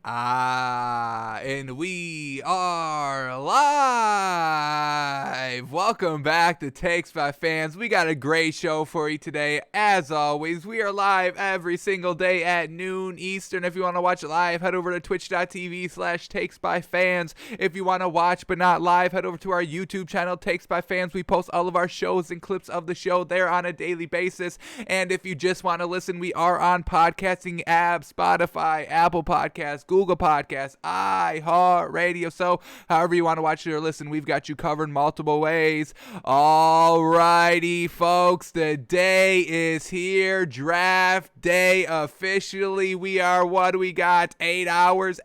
And we are live. Welcome back to Takes by Fans. We got a great show for you today. As always, we are live every single day at noon Eastern. If you want to watch it live, head over to twitch.tv/takesbyfans. If you want to watch but not live, head over to our YouTube channel, Takes by Fans. We post all of our shows and clips of the show there on a daily basis. And if you just want to listen, we are on podcasting apps, Spotify, Apple Podcasts, Google Podcasts, iHeartRadio. So however you want to watch it or listen, we've got you covered multiple ways. Alrighty, folks, the day is here. Draft day officially. We are, what do we got? 8 hours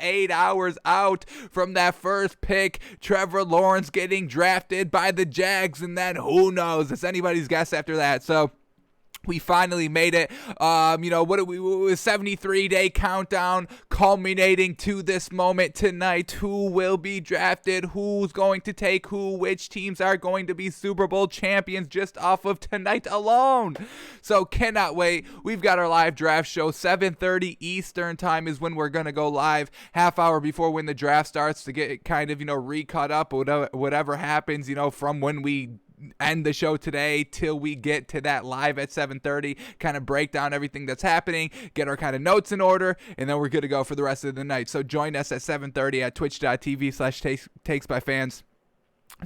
out from that first pick. Trevor Lawrence getting drafted by the Jags, and then who knows? It's anybody's guess after that. So we finally made it. What was 73-day countdown culminating to this moment tonight. Who will be drafted? Who's going to take who? Which teams are going to be Super Bowl champions just off of tonight alone? So cannot wait. We've got our live draft show. 7:30 Eastern time is when we're going to go live. Half hour before when the draft starts to get kind of, re-cut up, whatever happens, from when we end the show today till we get to that live at 7:30, kind of break down everything that's happening, get our kind of notes in order, and then we're good to go for the rest of the night. So join us at 7:30 at twitch.tv/takesbyfans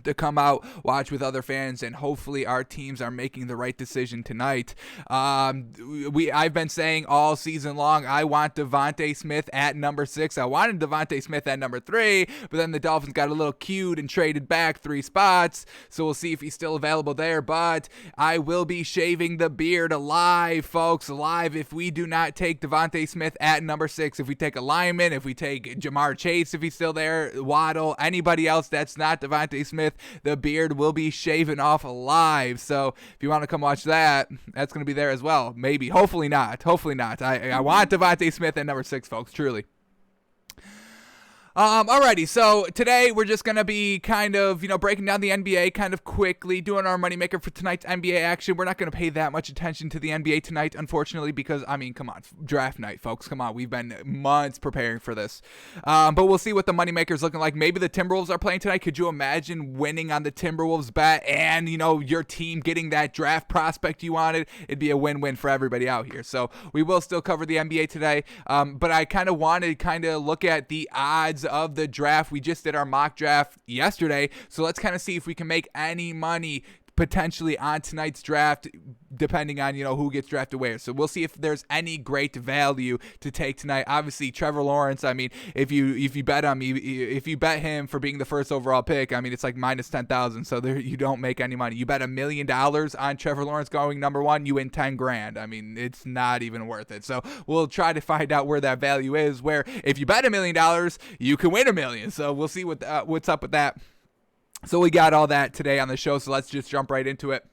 to come out, watch with other fans, and hopefully our teams are making the right decision tonight. I've been saying all season long, I want Devontae Smith at number 6. I wanted Devontae Smith at number 3, but then the Dolphins got a little cute and traded back 3 spots, so we'll see if he's still available there. But I will be shaving the beard alive, folks, alive, if we do not take Devontae Smith at number 6. If we take a lineman, if we take Jamar Chase, if he's still there, Waddle, anybody else that's not Devontae Smith, the beard will be shaven off alive. So if you want to come watch that, that's going to be there as well. Maybe. Hopefully not. I want Devontae Smith at number 6, folks. Truly. Alrighty, so today we're just going to be kind of, breaking down the NBA kind of quickly, doing our moneymaker for tonight's NBA action. We're not going to pay that much attention to the NBA tonight, unfortunately, because, come on, draft night, folks, come on. We've been months preparing for this. But we'll see what the moneymaker's looking like. Maybe the Timberwolves are playing tonight. Could you imagine winning on the Timberwolves bet and, your team getting that draft prospect you wanted? It'd be a win-win for everybody out here. So we will still cover the NBA today, but I kind of wanted to look at the odds of the draft. We just did our mock draft yesterday, so let's kind of see if we can make any money potentially on tonight's draft, depending on who gets drafted where. So we'll see if there's any great value to take tonight. Obviously, Trevor Lawrence, if you bet him for being the first overall pick, it's like minus 10,000, so there you don't make any money. You bet $1 million on Trevor Lawrence going number 1, you win 10 grand. It's not even worth it. So we'll try to find out where that value is, where if you bet $1 million, you can win $1 million. So we'll see what's up with that. So we got all that today on the show, so let's just jump right into it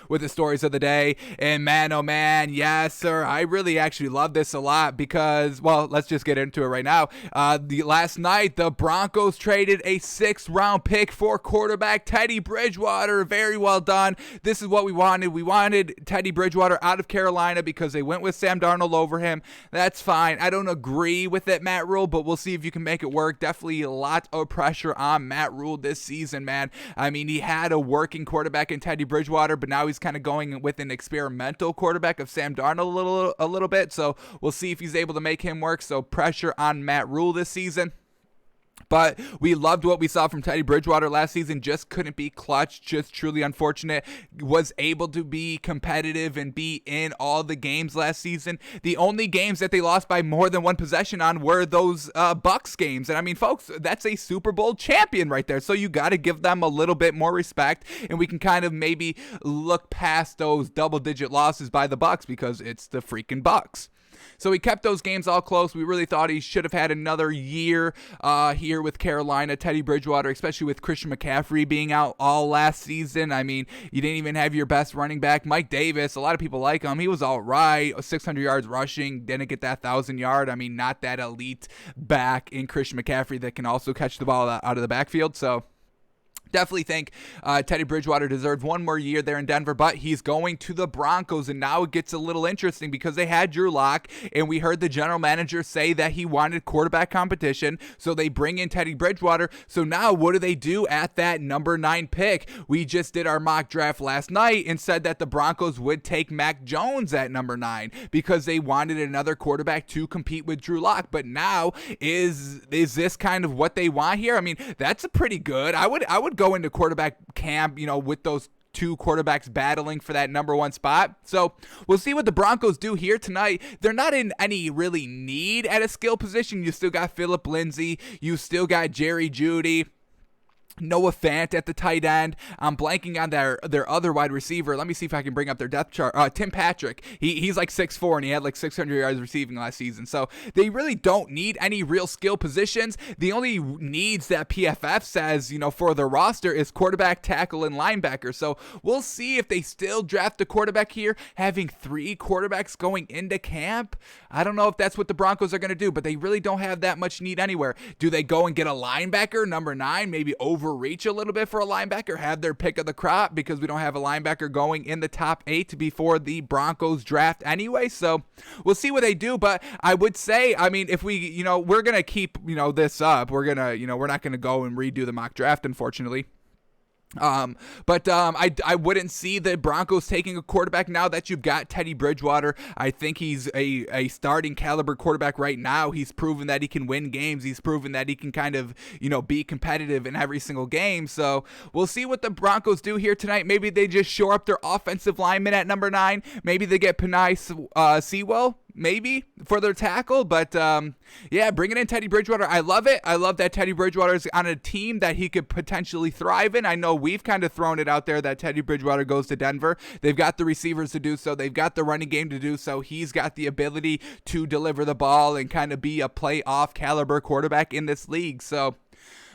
with the stories of the day. And man, oh man, yes sir, I really actually love this a lot because, well, let's just get into it right now. Last night, the Broncos traded a 6th round pick for quarterback Teddy Bridgewater. Very well done. This is what we wanted. We wanted Teddy Bridgewater out of Carolina because they went with Sam Darnold over him. That's fine. I don't agree with it, Matt Rule, but we'll see if you can make it work. Definitely a lot of pressure on Matt Rule this season, man. He had a working quarterback in Teddy Bridgewater, but now he's kind of going with an experimental quarterback of Sam Darnold a little bit. So we'll see if he's able to make him work. So pressure on Matt Rule this season. But we loved what we saw from Teddy Bridgewater last season. Just couldn't be clutch. Just truly unfortunate. Was able to be competitive and be in all the games last season. The only games that they lost by more than one possession on were those Bucks games. And folks, that's a Super Bowl champion right there. So you got to give them a little bit more respect. And we can kind of maybe look past those double-digit losses by the Bucks because it's the freaking Bucks. So he kept those games all close. We really thought he should have had another year here with Carolina. Teddy Bridgewater, especially with Christian McCaffrey being out all last season. You didn't even have your best running back. Mike Davis, a lot of people like him. He was all right. 600 yards rushing. Didn't get that 1,000 yard. Not that elite back in Christian McCaffrey that can also catch the ball out of the backfield. So Definitely think Teddy Bridgewater deserved one more year there in Denver, but he's going to the Broncos, and now it gets a little interesting because they had Drew Lock, and we heard the general manager say that he wanted quarterback competition, so they bring in Teddy Bridgewater. So now what do they do at that number 9 pick? We just did our mock draft last night and said that the Broncos would take Mac Jones at number 9 because they wanted another quarterback to compete with Drew Lock. But now, is this kind of what they want here? I mean, that's a pretty good. I would go into quarterback camp, with those two quarterbacks battling for that number 1 spot. So we'll see what the Broncos do here tonight. They're not in any really need at a skill position. You still got Phillip Lindsay. You still got Jerry Jeudy. Noah Fant at the tight end. I'm blanking on their other wide receiver. Let me see if I can bring up their depth chart. Tim Patrick. He's like 6'4", and he had like 600 yards receiving last season. So they really don't need any real skill positions. The only needs that PFF says, for the roster is quarterback, tackle, and linebacker. So we'll see if they still draft a quarterback here, having 3 quarterbacks going into camp. I don't know if that's what the Broncos are going to do, but they really don't have that much need anywhere. Do they go and get a linebacker, number 9, maybe overreach a little bit for a linebacker, have their pick of the crop because we don't have a linebacker going in the top 8 before the Broncos draft anyway? So we'll see what they do, but I would say, I mean, if we, we're going to keep, this up, we're going to, we're not going to go and redo the mock draft, unfortunately. I wouldn't see the Broncos taking a quarterback now that you've got Teddy Bridgewater. I think he's a starting caliber quarterback right now. He's proven that he can win games. He's proven that he can kind of, be competitive in every single game. So we'll see what the Broncos do here tonight. Maybe they just shore up their offensive lineman at number 9. Maybe they get Penei Sewell. Maybe for their tackle, but bringing in Teddy Bridgewater, I love it. I love that Teddy Bridgewater is on a team that he could potentially thrive in. I know we've kind of thrown it out there that Teddy Bridgewater goes to Denver. They've got the receivers to do so. They've got the running game to do so. He's got the ability to deliver the ball and kind of be a playoff caliber quarterback in this league. So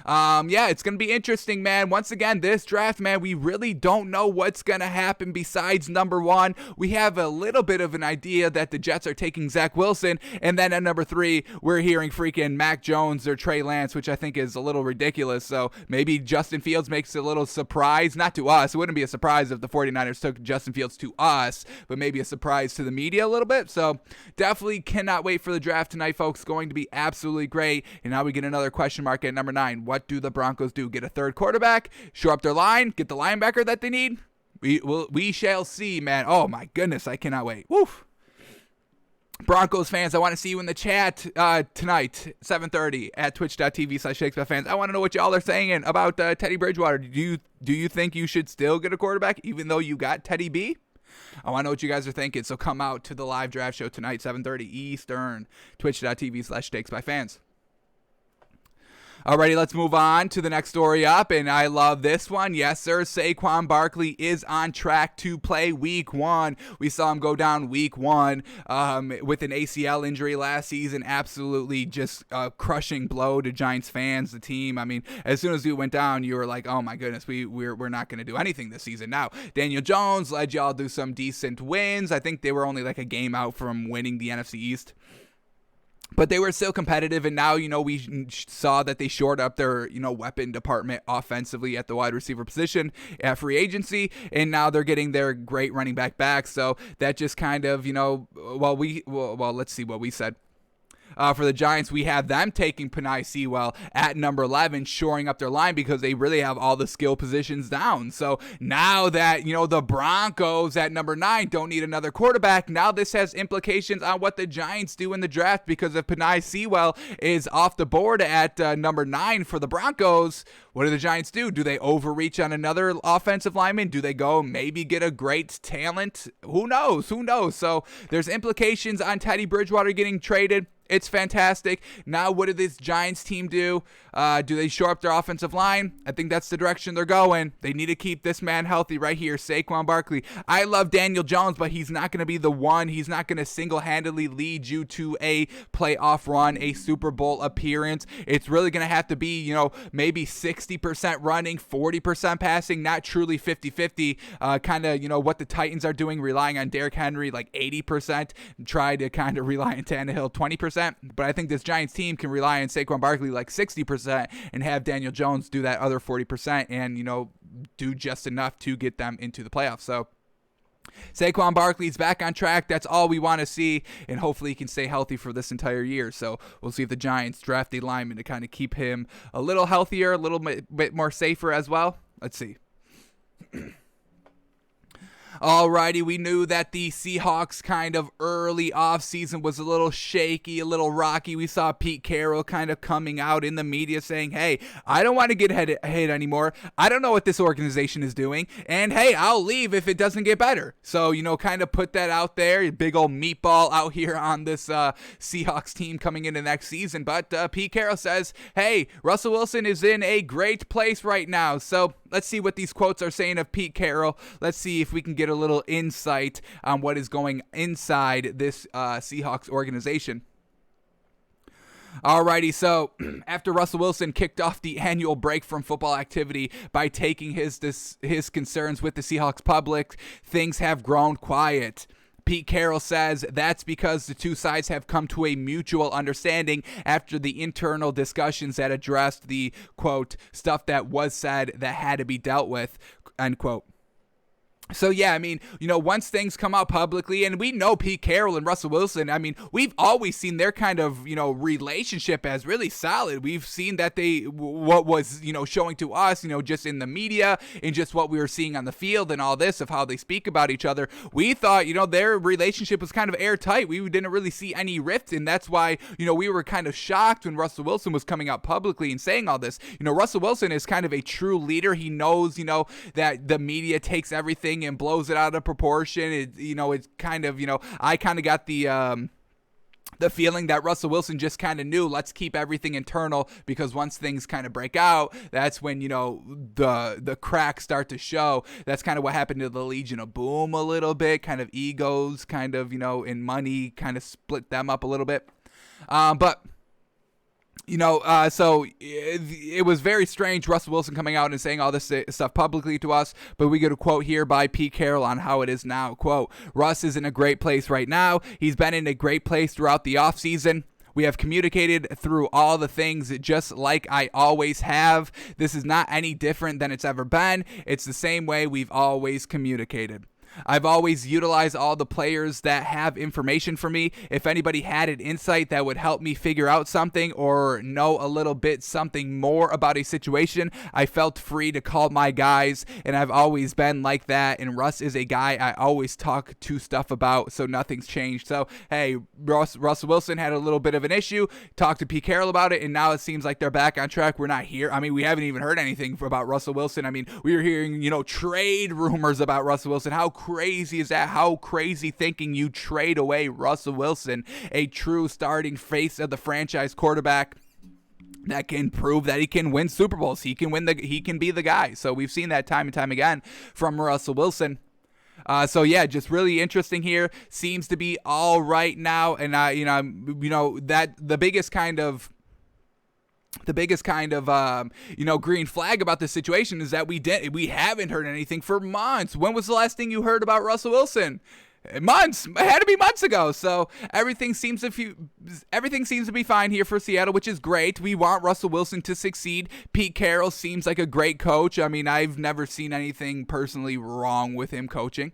it's going to be interesting, man. Once again, this draft, man, we really don't know what's going to happen besides number 1. We have a little bit of an idea that the Jets are taking Zach Wilson, and then at number 3, we're hearing freaking Mac Jones or Trey Lance, which I think is a little ridiculous. So maybe Justin Fields makes a little surprise, not to us. It wouldn't be a surprise if the 49ers took Justin Fields to us, but maybe a surprise to the media a little bit. So definitely cannot wait for the draft tonight, folks. Going to be absolutely great. And now we get another question mark at number 9. What do the Broncos do? Get a third quarterback, shore up their line, get the linebacker that they need? We shall see, man. Oh my goodness, I cannot wait. Woof. Broncos fans, I want to see you in the chat tonight, 7:30 at twitch.tv/ShakespeareFans. I want to know what y'all are saying about Teddy Bridgewater. Do you think you should still get a quarterback even though you got Teddy B? I want to know what you guys are thinking, so come out to the live draft show tonight, 7:30 Eastern, twitch.tv/ShakespeareFans. Alrighty, let's move on to the next story up, and I love this one. Yes, sir, Saquon Barkley is on track to play week 1. We saw him go down week 1 with an ACL injury last season. Absolutely just a crushing blow to Giants fans, the team. I mean, as soon as he went down, you were like, oh my goodness, we're not going to do anything this season. Now, Daniel Jones led y'all to some decent wins. I think they were only like a game out from winning the NFC East. But they were still competitive, and now, we saw that they shored up their, weapon department offensively at the wide receiver position at free agency, and now they're getting their great running back. So that just kind of, let's see what we said. For the Giants, we have them taking Penei Sewell at number 11, shoring up their line because they really have all the skill positions down. So now that, the Broncos at number 9 don't need another quarterback, now this has implications on what the Giants do in the draft, because if Penei Sewell is off the board at number 9 for the Broncos, what do the Giants do? Do they overreach on another offensive lineman? Do they go maybe get a great talent? Who knows? So there's implications on Teddy Bridgewater getting traded. It's fantastic. Now, what did this Giants team do? Do they shore up their offensive line? I think that's the direction they're going. They need to keep this man healthy right here, Saquon Barkley. I love Daniel Jones, but he's not going to be the one. He's not going to single-handedly lead you to a playoff run, a Super Bowl appearance. It's really going to have to be, maybe 60% running, 40% passing, not truly 50-50. Kind of, what the Titans are doing, relying on Derrick Henry like 80%. Try to kind of rely on Tannehill 20%. 40%, but I think this Giants team can rely on Saquon Barkley like 60% and have Daniel Jones do that other 40% and, do just enough to get them into the playoffs. So Saquon Barkley's back on track. That's all we want to see, and hopefully he can stay healthy for this entire year. So we'll see if the Giants draft a lineman to kind of keep him a little healthier, a little bit more safer as well. Let's see. Alrighty, we knew that the Seahawks kind of early offseason was a little shaky, a little rocky. We saw Pete Carroll kind of coming out in the media saying, hey, I don't want to get hit anymore. I don't know what this organization is doing. And hey, I'll leave if it doesn't get better. So, kind of put that out there. Big old meatball out here on this Seahawks team coming into next season. But Pete Carroll says, hey, Russell Wilson is in a great place right now. So let's see what these quotes are saying of Pete Carroll. Let's see if we can get a little insight on what is going inside this Seahawks organization. Alrighty, so after Russell Wilson kicked off the annual break from football activity by taking his concerns with the Seahawks public, things have grown quiet. Pete Carroll says that's because the two sides have come to a mutual understanding after the internal discussions that addressed the, quote, stuff that was said that had to be dealt with, end quote. So, yeah, once things come out publicly, and we know Pete Carroll and Russell Wilson, we've always seen their kind of, relationship as really solid. We've seen that what was, showing to us, just in the media and just what we were seeing on the field and all this of how they speak about each other. We thought, their relationship was kind of airtight. We didn't really see any rift, and that's why, we were kind of shocked when Russell Wilson was coming out publicly and saying all this. Russell Wilson is kind of a true leader. He knows, that the media takes everything and blows it out of proportion. It's kind of, I kind of got the feeling that Russell Wilson just kind of knew, let's keep everything internal, because once things kind of break out, that's when, the cracks start to show. That's kind of what happened to the Legion of Boom a little bit, kind of egos, kind of, and money kind of split them up a little bit. So it was very strange, Russell Wilson coming out and saying all this stuff publicly to us, but we get a quote here by Pete Carroll on how it is now. Quote, Russ is in a great place right now. He's been in a great place throughout the offseason. We have communicated through all the things just like I always have. This is not any different than it's ever been. It's the same way we've always communicated. I've always utilized all the players that have information for me. If anybody had an insight that would help me figure out something or know a little bit something more about a situation, I felt free to call my guys, and I've always been like that. And Russ is a guy I always talk to stuff about, so nothing's changed. So, hey, Russell Wilson had a little bit of an issue, talked to Pete Carroll about it, and now it seems like they're back on track. We're not here. We haven't even heard anything about Russell Wilson. We were hearing, trade rumors about Russell Wilson. How crazy is that? How crazy thinking you trade away Russell Wilson, a true starting face of the franchise quarterback that can prove that he can win Super Bowls. He can be the guy. So we've seen that time and time again from Russell Wilson. So yeah, just really interesting here. Seems to be all right now, and that the biggest kind of green flag about this situation is that we haven't heard anything for months. When was the last thing you heard about Russell Wilson? Months. It had to be months ago. So everything seems to be fine here for Seattle, which is great. We want Russell Wilson to succeed. Pete Carroll seems like a great coach. I've never seen anything personally wrong with him coaching.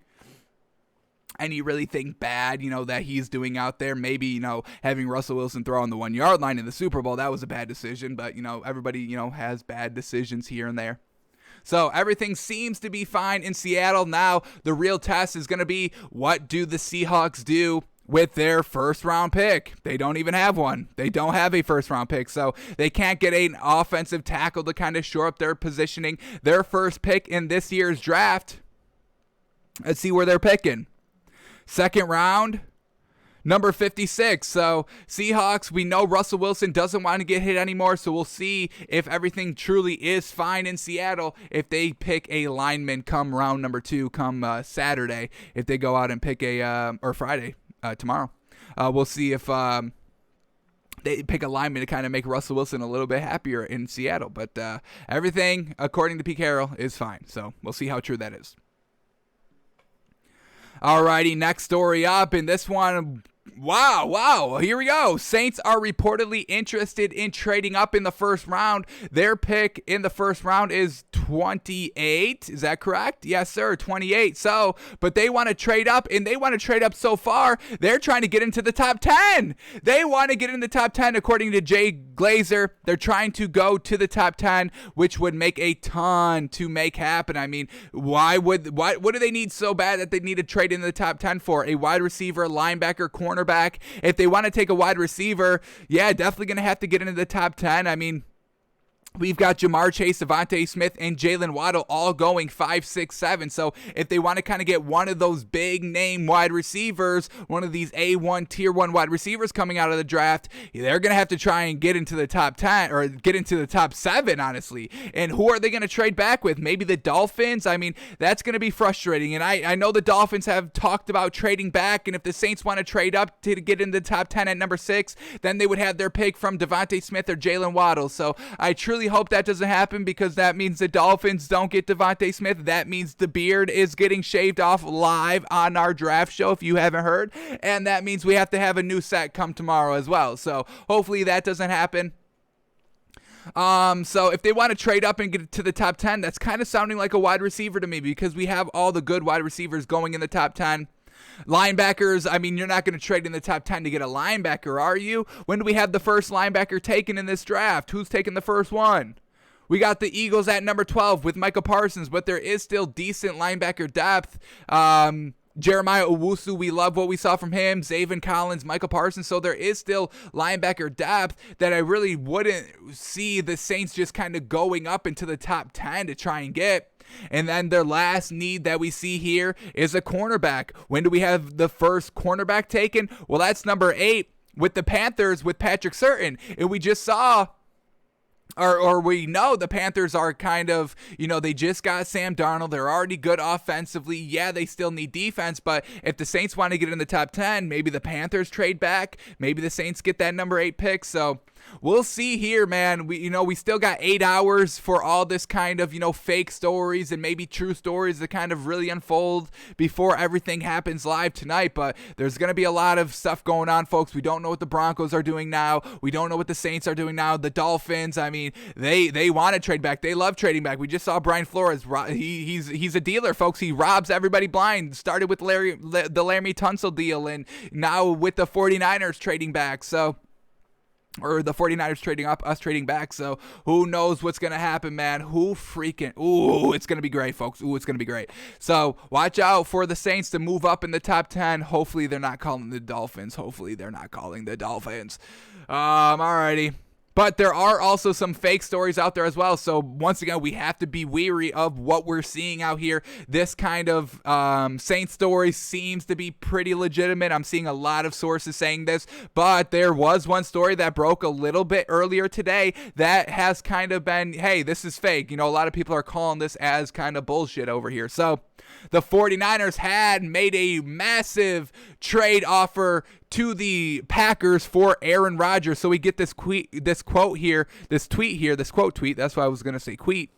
Any really thing bad, that he's doing out there. Maybe, having Russell Wilson throw on the 1 yard line in the Super Bowl, that was a bad decision. But, everybody, has bad decisions here and there. So everything seems to be fine in Seattle. Now the real test is going to be, what do the Seahawks do with their first-round pick? They don't even have one. They don't have a first-round pick, so they can't get an offensive tackle to kind of shore up their positioning. Their first pick in this year's draft, let's see where they're picking. Second round, number 56. So Seahawks, we know Russell Wilson doesn't want to get hit anymore, so we'll see if everything truly is fine in Seattle if they pick a lineman come round number 2, come Saturday, if they go out and pick or Friday, tomorrow. We'll see if they pick a lineman to kind of make Russell Wilson a little bit happier in Seattle. But everything, according to Pete Carroll, is fine. So we'll see how true that is. Alrighty, next story up, and this one Wow. Here we go. Saints are reportedly interested in trading up in the first round. Their pick in the first round is 28. Is that correct? Yes, sir. 28. So, but they want to trade up, and they want to trade up so far, they're trying to get into the top 10. They want to get in the top 10, according to Jay Glazer. They're trying to go to the top 10, which would make a ton to make happen. I mean, what do they need so bad that they need to trade into the top 10 for? A wide receiver, linebacker, cornerback. If they want to take a wide receiver, yeah, definitely going to have to get into the top 10. I mean, we've got Jamar Chase, Devontae Smith, and Jalen Waddle all going 5, 6, 7. So if they want to kind of get one of those big name wide receivers, one of these A1 tier 1 wide receivers coming out of the draft, they're going to have to try and get into the top 10 or get into the top 7, honestly. And who are they going to trade back with? Maybe the Dolphins? I mean, that's going to be frustrating. And I know the Dolphins have talked about trading back, and if the Saints want to trade up to get in the top 10 at number 6, then they would have their pick from Devontae Smith or Jalen Waddle. So I truly hope that doesn't happen, because that means the Dolphins don't get Devontae Smith. That means the beard is getting shaved off live on our draft show, if you haven't heard, and that means we have to have a new set come tomorrow as well. So hopefully that doesn't happen. So if they want to trade up and get to the top 10, that's kind of sounding like a wide receiver to me, because we have all the good wide receivers going in the top 10. Linebackers, I mean, you're not going to trade in the top 10 to get a linebacker, are you? When do we have the first linebacker taken in this draft? Who's taking the first one? We got the Eagles at number 12 with Micah Parsons, but there is still decent linebacker depth. Jeremiah Owusu, we love what we saw from him. Zaven Collins, Michael Parsons. So there is still linebacker depth that I really wouldn't see the Saints just kind of going up into the top 10 to try and get. And then their last need that we see here is a cornerback. When do we have the first cornerback taken? Well, that's number 8 with the Panthers with Patrick Surtain. And we just saw... Or we know the Panthers are kind of, they just got Sam Darnold. They're already good offensively. Yeah, they still need defense, but if the Saints want to get in the top 10, maybe the Panthers trade back. Maybe the Saints get that number 8 pick. So we'll see here, man. We still got 8 hours for all this kind of, fake stories and maybe true stories to kind of really unfold before everything happens live tonight. But there's going to be a lot of stuff going on, folks. We don't know what the Broncos are doing now. We don't know what the Saints are doing now. The Dolphins, I mean, they want to trade back. They love trading back. We just saw Brian Flores. He's a dealer, folks. He robs everybody blind. Started with the Laramie Tunsil deal, and now with the 49ers trading back. Or the 49ers trading up, us trading back. So who knows what's going to happen, man. It's going to be great, folks. It's going to be great. So watch out for the Saints to move up in the top 10. Hopefully they're not calling the Dolphins. Alrighty. But there are also some fake stories out there as well. So once again, we have to be weary of what we're seeing out here. This kind of Saints story seems to be pretty legitimate. I'm seeing a lot of sources saying this. But there was one story that broke a little bit earlier today that has kind of been, hey, this is fake. A lot of people are calling this as kind of bullshit over here. So the 49ers had made a massive trade offer to the Packers for Aaron Rodgers. So we get this tweet here. That's why I was going to say tweet.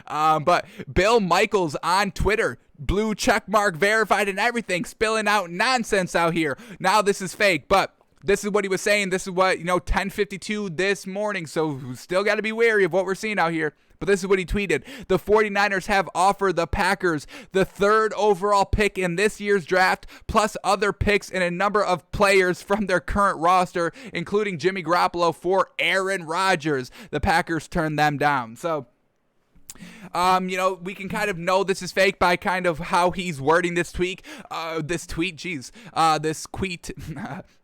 But Bill Michaels on Twitter, blue check mark verified and everything, spilling out nonsense out here. Now this is fake, but this is what he was saying. This is what, 10:52 this morning. So still got to be wary of what we're seeing out here. But this is what he tweeted. The 49ers have offered the Packers the 3rd overall pick in this year's draft, plus other picks and a number of players from their current roster, including Jimmy Garoppolo, for Aaron Rodgers. The Packers turned them down. So we can kind of know this is fake by kind of how he's wording this tweet.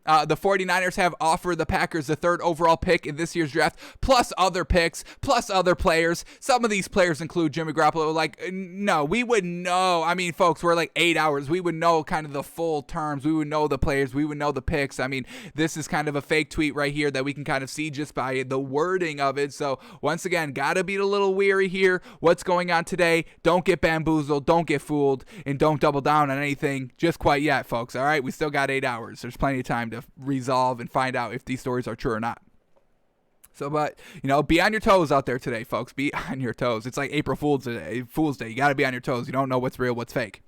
The 49ers have offered the Packers the 3rd overall pick in this year's draft, plus other picks, plus other players. Some of these players include Jimmy Garoppolo. No, we would know. I mean, folks, we're 8 hours. We would know kind of the full terms. We would know the players. We would know the picks. I mean, this is kind of a fake tweet right here that we can kind of see just by the wording of it. So, once again, got to be a little weary here. What's going on today? Don't get bamboozled. Don't get fooled. And don't double down on anything just quite yet, folks. All right? We still got 8 hours. There's plenty of time to resolve and find out if these stories are true or not. So, but, be on your toes out there today, folks. Be on your toes. It's like April Fool's Day. You got to be on your toes. You don't know what's real, what's fake.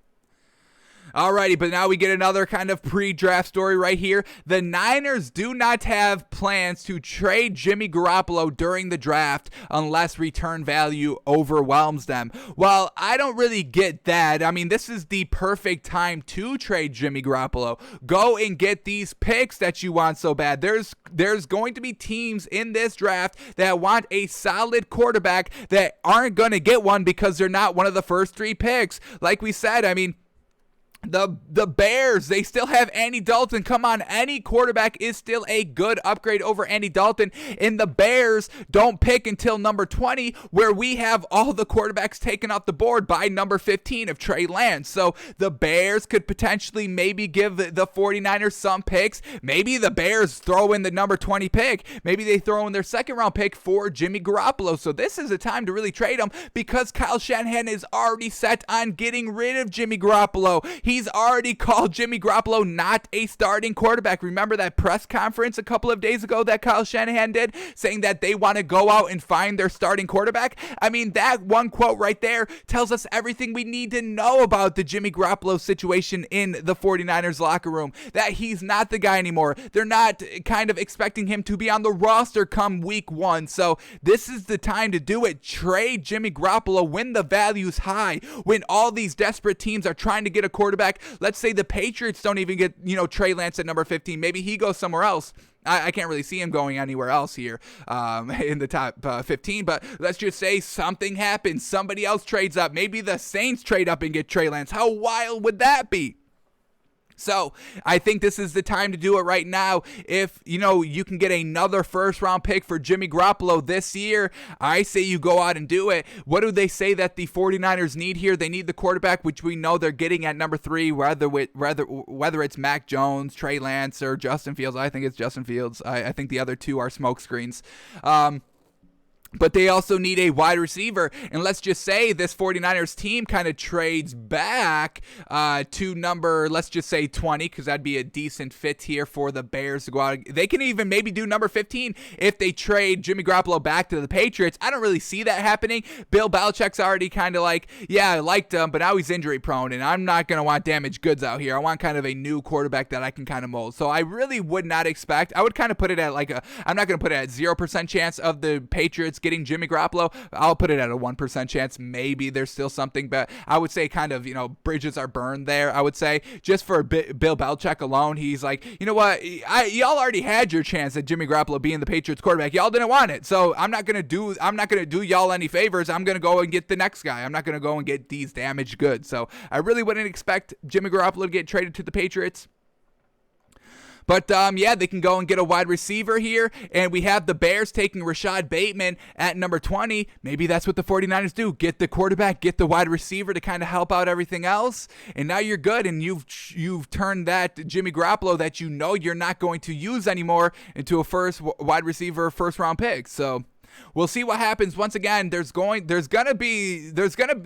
Alrighty, but now we get another kind of pre-draft story right here. The Niners do not have plans to trade Jimmy Garoppolo during the draft unless return value overwhelms them. Well, I don't really get that. I mean, this is the perfect time to trade Jimmy Garoppolo. Go and get these picks that you want so bad. There's going to be teams in this draft that want a solid quarterback that aren't going to get one because they're not one of the first 3 picks. Like we said, I mean, the Bears, they still have Andy Dalton. Come on, any quarterback is still a good upgrade over Andy Dalton. And the Bears don't pick until number 20, where we have all the quarterbacks taken off the board by number 15 of Trey Lance. So the Bears could potentially maybe give the 49ers some picks. Maybe the Bears throw in the number 20 pick. Maybe they throw in their second round pick for Jimmy Garoppolo. So this is a time to really trade him because Kyle Shanahan is already set on getting rid of Jimmy Garoppolo. He's already called Jimmy Garoppolo not a starting quarterback. Remember that press conference a couple of days ago that Kyle Shanahan did, saying that they want to go out and find their starting quarterback? I mean, that one quote right there tells us everything we need to know about the Jimmy Garoppolo situation in the 49ers locker room. That he's not the guy anymore. They're not kind of expecting him to be on the roster come week 1. So this is the time to do it. Trade Jimmy Garoppolo when the value's high, when all these desperate teams are trying to get a quarterback. Let's say the Patriots don't even get, Trey Lance at number 15. Maybe he goes somewhere else. I can't really see him going anywhere else here in the top 15, but let's just say something happens. Somebody else trades up. Maybe the Saints trade up and get Trey Lance. How wild would that be? So I think this is the time to do it right now. If, you can get another first-round pick for Jimmy Garoppolo this year, I say you go out and do it. What do they say that the 49ers need here? They need the quarterback, which we know they're getting at number 3, whether it's Mac Jones, Trey Lance, or Justin Fields. I think it's Justin Fields. I think the other 2 are smokescreens. But they also need a wide receiver. And let's just say this 49ers team kind of trades back to number, let's just say 20, because that'd be a decent fit here for the Bears to go out. They can even maybe do number 15 if they trade Jimmy Garoppolo back to the Patriots. I don't really see that happening. Bill Belichick's already kind of like, yeah, I liked him, but now he's injury prone, and I'm not going to want damaged goods out here. I want kind of a new quarterback that I can kind of mold. So I really would not expect, I would kind of put it at I'm not going to put it at 0% chance of the Patriots getting Jimmy Garoppolo. I'll put it at a 1% chance. Maybe there's still something, but I would say kind of, bridges are burned there. I would say just for Bill Belichick alone, he's like, you know what? Y'all already had your chance at Jimmy Garoppolo being the Patriots quarterback. Y'all didn't want it. So I'm not going to do y'all any favors. I'm going to go and get the next guy. I'm not going to go and get these damaged goods. So I really wouldn't expect Jimmy Garoppolo to get traded to the Patriots. But, they can go and get a wide receiver here. And we have the Bears taking Rashad Bateman at number 20. Maybe that's what the 49ers do. Get the quarterback, get the wide receiver to kind of help out everything else. And now you're good. And you've turned that Jimmy Garoppolo that you're not going to use anymore into a first wide receiver, first round pick. So we'll see what happens. Once again,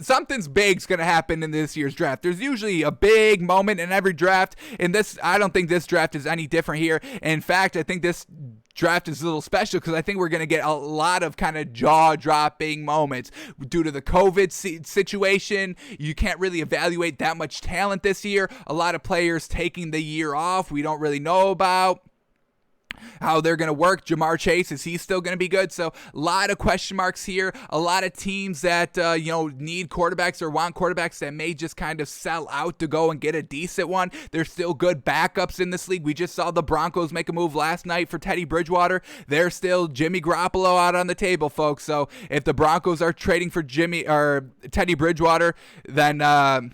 something's big's gonna happen in this year's draft. There's usually a big moment in every draft, and I don't think this draft is any different here. In fact, I think this draft is a little special because I think we're going to get a lot of kind of jaw-dropping moments due to the COVID situation. You can't really evaluate that much talent this year. A lot of players taking the year off we don't really know about how they're going to work. Jamar Chase, is he still going to be good? So a lot of question marks here. A lot of teams that, need quarterbacks or want quarterbacks that may just kind of sell out to go and get a decent one. There's still good backups in this league. We just saw the Broncos make a move last night for Teddy Bridgewater. There's still Jimmy Garoppolo out on the table, folks. So if the Broncos are trading for Teddy Bridgewater, then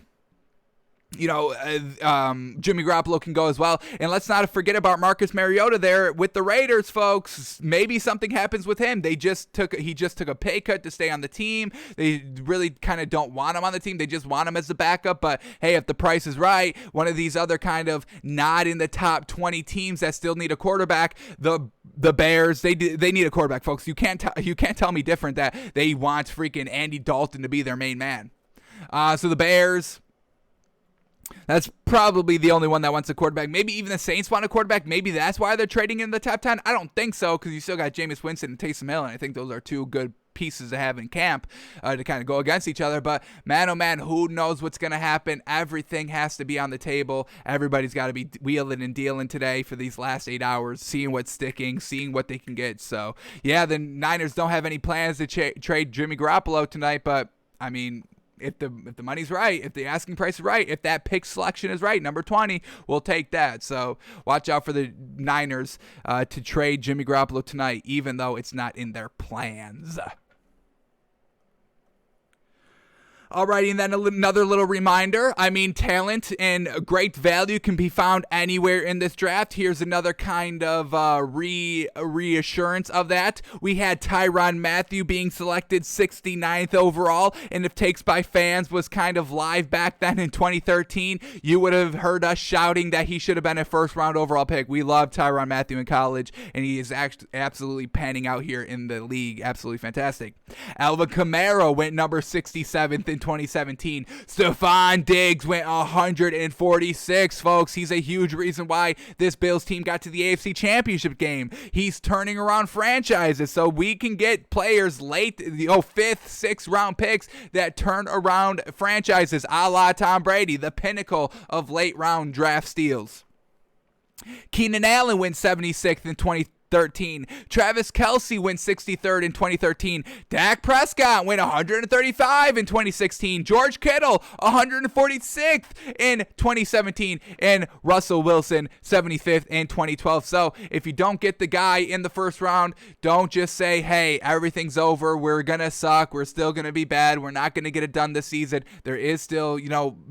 Jimmy Garoppolo can go as well. And let's not forget about Marcus Mariota there with the Raiders, folks. Maybe something happens with him. He just took a pay cut to stay on the team. They really kind of don't want him on the team. They just want him as the backup. But hey, if the price is right, one of these other kind of not in the top 20 teams that still need a quarterback, the Bears, they need a quarterback, folks. You can't tell me different that they want freaking Andy Dalton to be their main man. So the Bears, that's probably the only one that wants a quarterback. Maybe even the Saints want a quarterback. Maybe that's why they're trading in the top 10. I don't think so, because you still got Jameis Winston and Taysom Hill, and I think those are two good pieces to have in camp to kind of go against each other. But man, oh man, who knows what's going to happen? Everything has to be on the table. Everybody's got to be wheeling and dealing today for these last 8 hours, seeing what's sticking, seeing what they can get. So yeah, the Niners don't have any plans to trade Jimmy Garoppolo tonight, but I mean, if the money's right, if the asking price is right, if that pick selection is right, number 20, we'll take that. So watch out for the Niners to trade Jimmy Garoppolo tonight, even though it's not in their plans. Alrighty, and then another little reminder. I mean, talent and great value can be found anywhere in this draft. Here's another kind of reassurance of that. We had Tyrann Mathieu being selected 69th overall, and if Takes by Fans was kind of live back then in 2013, you would have heard us shouting that he should have been a first-round overall pick. We love Tyrann Mathieu in college, and he is actually absolutely panning out here in the league. Absolutely fantastic. Alvin Kamara went number 67th in 2017. Stephon Diggs went 146, folks. He's a huge reason why this Bills team got to the AFC Championship game. He's turning around franchises, so we can get players late, 5th, 6th round picks that turn around franchises, a la Tom Brady, the pinnacle of late round draft steals. Keenan Allen went 76th in 2013. Travis Kelce went 63rd in 2013. Dak Prescott went 135 in 2016. George Kittle 146th in 2017. And Russell Wilson 75th in 2012. So if you don't get the guy in the first round, don't just say, hey, everything's over. We're going to suck. We're still going to be bad. We're not going to get it done this season. There is still,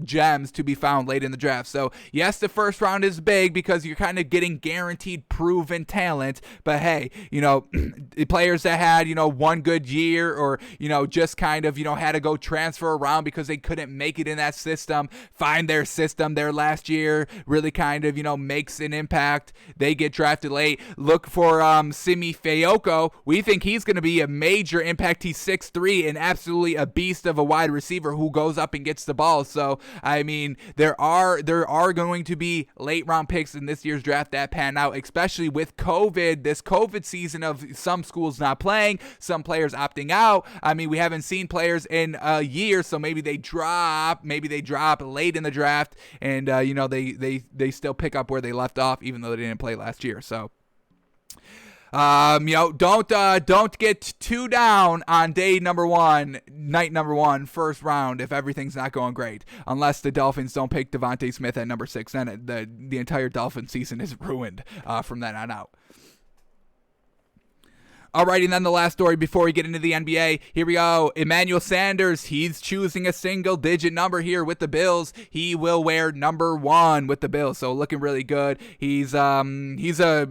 gems to be found late in the draft. So yes, the first round is big because you're kind of getting guaranteed proven talent. But hey, the players that had, one good year or, just kind of, had to go transfer around because they couldn't make it in that system, find their system their last year, really kind of, makes an impact. They get drafted late. Look for Simi Fehoko. We think he's going to be a major impact. He's 6'3" and absolutely a beast of a wide receiver who goes up and gets the ball. So, I mean, there are going to be late round picks in this year's draft that pan out, especially with COVID. This COVID season of some schools not playing, some players opting out. I mean, we haven't seen players in a year, so maybe they drop late in the draft, and they still pick up where they left off, even though they didn't play last year. So, don't get too down on night number one, first round, if everything's not going great. Unless the Dolphins don't pick Devontae Smith at number 6, then the entire Dolphin season is ruined from then on out. Alrighty, and then the last story before we get into the NBA. Here we go. Emmanuel Sanders, he's choosing a single-digit number here with the Bills. He will wear number 1 with the Bills, so looking really good. He's a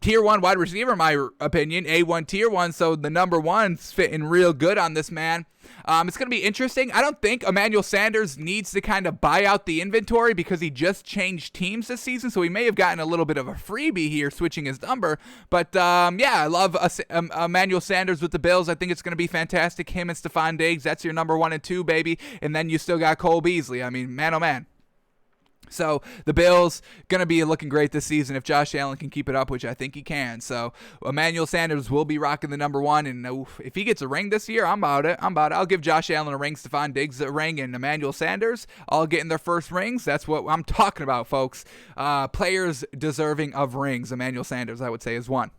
Tier 1 wide receiver, in my opinion. A1 Tier 1, so the number 1's fitting real good on this man. It's going to be interesting. I don't think Emmanuel Sanders needs to kind of buy out the inventory because he just changed teams this season, so he may have gotten a little bit of a freebie here switching his number. But, I love Emmanuel Sanders with the Bills. I think it's going to be fantastic. Him and Stephon Diggs, that's your number 1 and 2, baby. And then you still got Cole Beasley. I mean, man, oh, man. So the Bills going to be looking great this season if Josh Allen can keep it up, which I think he can. So Emmanuel Sanders will be rocking the number 1, and if he gets a ring this year, I'm about it. I'll give Josh Allen a ring, Stephon Diggs a ring, and Emmanuel Sanders all getting their first rings. That's what I'm talking about, folks. Players deserving of rings. Emmanuel Sanders, I would say, is one.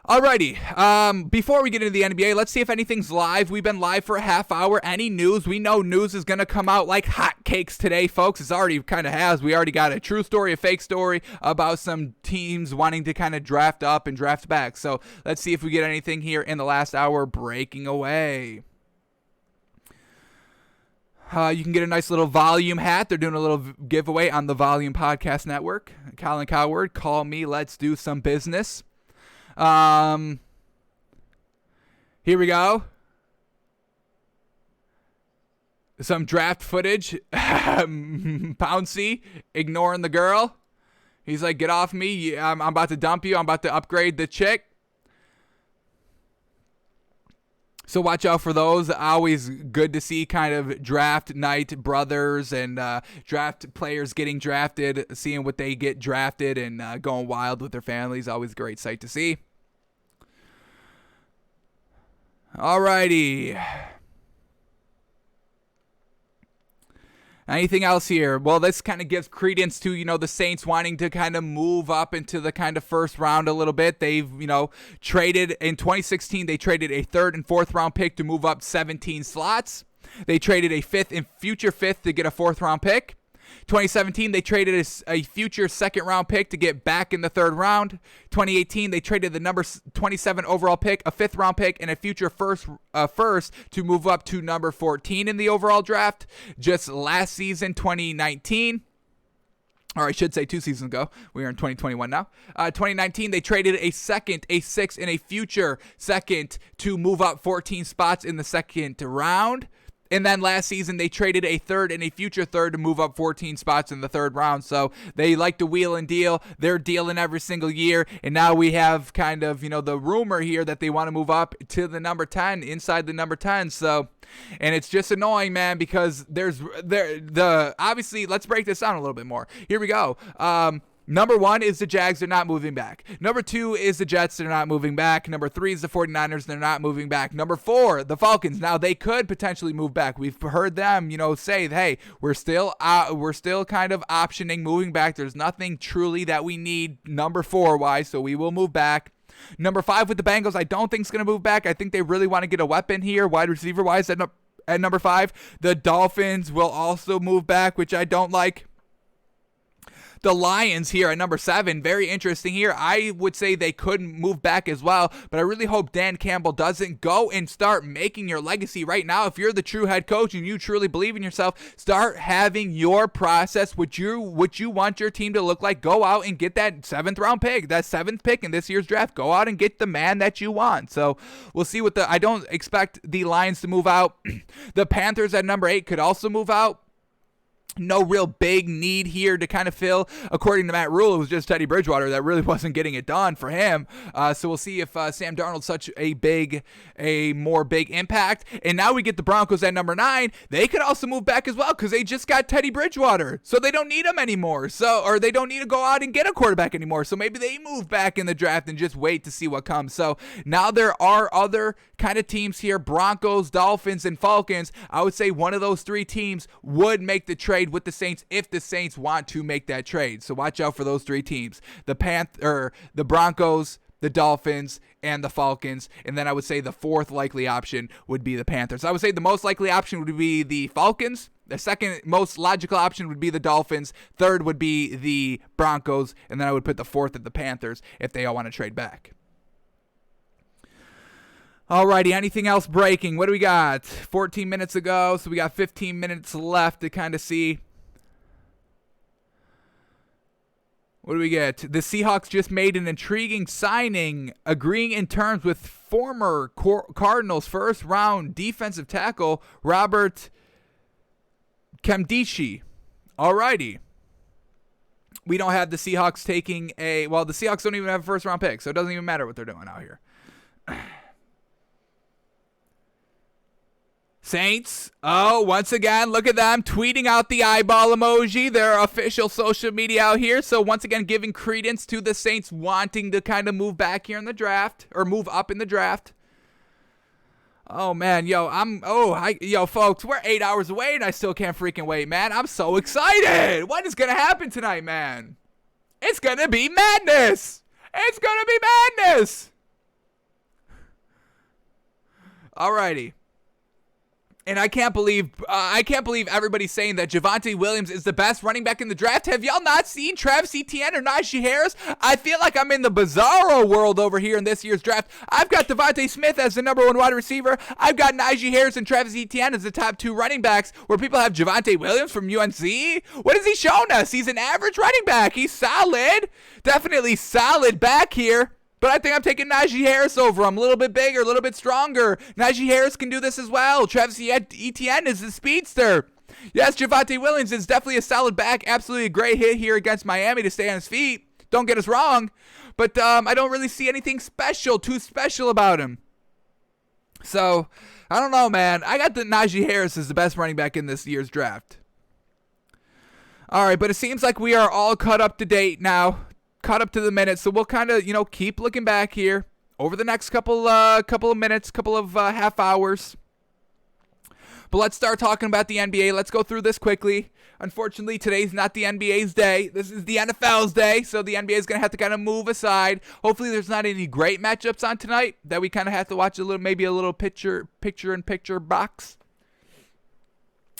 Alrighty, before we get into the NBA, let's see if anything's live. We've been live for a half hour. Any news? We know news is going to come out like hotcakes today, folks. It's already kind of has. We already got a true story, a fake story about some teams wanting to kind of draft up and draft back. So let's see if we get anything here in the last hour breaking away. You can get a nice little Volume hat. They're doing a little giveaway on the Volume Podcast Network. Colin Coward, call me. Let's do some business. Here we go. Some draft footage. Pouncy ignoring the girl. He's like, get off me. I'm about to dump you. I'm about to upgrade the chick. So watch out for those. Always good to see kind of draft night brothers and draft players getting drafted, seeing what they get drafted and going wild with their families. Always a great sight to see. Alrighty. Anything else here? Well, this kind of gives credence to, the Saints wanting to kind of move up into the kind of first round a little bit. They've, traded in 2016, they traded a third and fourth round pick to move up 17 slots. They traded a fifth and future fifth to get a fourth round pick. 2017, they traded a future second round pick to get back in the third round. 2018, they traded the number 27 overall pick, a fifth round pick, and a future first to move up to number 14 in the overall draft. Just last season, 2019, or I should say 2 seasons ago. We are in 2021 now. 2019, they traded a second, a sixth, and a future second to move up 14 spots in the second round. And then last season, they traded a third and a future third to move up 14 spots in the third round. So they like to wheel and deal. They're dealing every single year. And now we have kind of, the rumor here that they want to move up to the number 10, inside the number 10. So, and it's just annoying, man, because obviously, let's break this down a little bit more. Here we go. Number 1 is the Jags. They're not moving back. Number 2 is the Jets. They're not moving back. Number 3 is the 49ers. They're not moving back. Number 4, the Falcons. Now, they could potentially move back. We've heard them, say, hey, we're still kind of optioning moving back. There's nothing truly that we need number 4-wise, so we will move back. Number 5 with the Bengals, I don't think it's going to move back. I think they really want to get a weapon here, wide receiver-wise, at number 5. The Dolphins will also move back, which I don't like. The Lions here at number 7, very interesting here. I would say they could move back as well, but I really hope Dan Campbell doesn't go and start making your legacy right now. If you're the true head coach and you truly believe in yourself, start having your process, what you want your team to look like. Go out and get that 7th round pick, that 7th pick in this year's draft. Go out and get the man that you want. So we'll see I don't expect the Lions to move out. The Panthers at number 8 could also move out. No real big need here to kind of fill. According to Matt Rule, it was just Teddy Bridgewater that really wasn't getting it done for him. So we'll see if Sam Darnold's such a more big impact. And now we get the Broncos at number 9. They could also move back as well because they just got Teddy Bridgewater. So they don't need him anymore. Or they don't need to go out and get a quarterback anymore. So maybe they move back in the draft and just wait to see what comes. So now there are other kind of teams here, Broncos, Dolphins, and Falcons. I would say one of those 3 teams would make the trade with the Saints if the Saints want to make that trade. So watch out for those 3 teams. The Broncos, the Dolphins, and the Falcons. And then I would say the 4th likely option would be the Panthers. I would say the most likely option would be the Falcons. The second most logical option would be the Dolphins. 3rd would be the Broncos. And then I would put the 4th at the Panthers if they all want to trade back. Alrighty, anything else breaking? What do we got? 14 minutes ago, so we got 15 minutes left to kind of see. What do we get? The Seahawks just made an intriguing signing, agreeing in terms with former Cardinals first-round defensive tackle Robert Nkemdiche. Alrighty. We don't have the Seahawks taking the Seahawks don't even have a first-round pick, so it doesn't even matter what they're doing out here. Saints, once again, look at them tweeting out the eyeball emoji, their official social media out here. So once again, giving credence to the Saints wanting to kind of move back here in the draft, or move up in the draft. Oh, man, folks, we're 8 hours away and I still can't freaking wait, man. I'm so excited. What is going to happen tonight, man? It's going to be madness. It's going to be madness. Alrighty. And I can't believe everybody's saying that Javonte Williams is the best running back in the draft. Have y'all not seen Travis Etienne or Najee Harris? I feel like I'm in the bizarro world over here in this year's draft. I've got Devontae Smith as the number 1 wide receiver. I've got Najee Harris and Travis Etienne as the top 2 running backs, where people have Javonte Williams from UNC. What has he shown us? He's an average running back. He's solid. Definitely solid back here. But I think I'm taking Najee Harris over him. A little bit bigger, a little bit stronger. Najee Harris can do this as well. Travis Etienne is the speedster. Yes, Javonte Williams is definitely a solid back. Absolutely a great hit here against Miami to stay on his feet. Don't get us wrong. But I don't really see anything too special about him. So, I don't know, man. I got the Najee Harris as the best running back in this year's draft. All right, but it seems like we are all caught up to date now. Caught up to the minute, so we'll kind of, keep looking back here over the next couple of minutes, couple of half hours. But let's start talking about the NBA. Let's go through this quickly. Unfortunately, today's not the NBA's day. This is the NFL's day, so the NBA is going to have to kind of move aside. Hopefully, there's not any great matchups on tonight that we kind of have to watch maybe a little picture-in-picture box.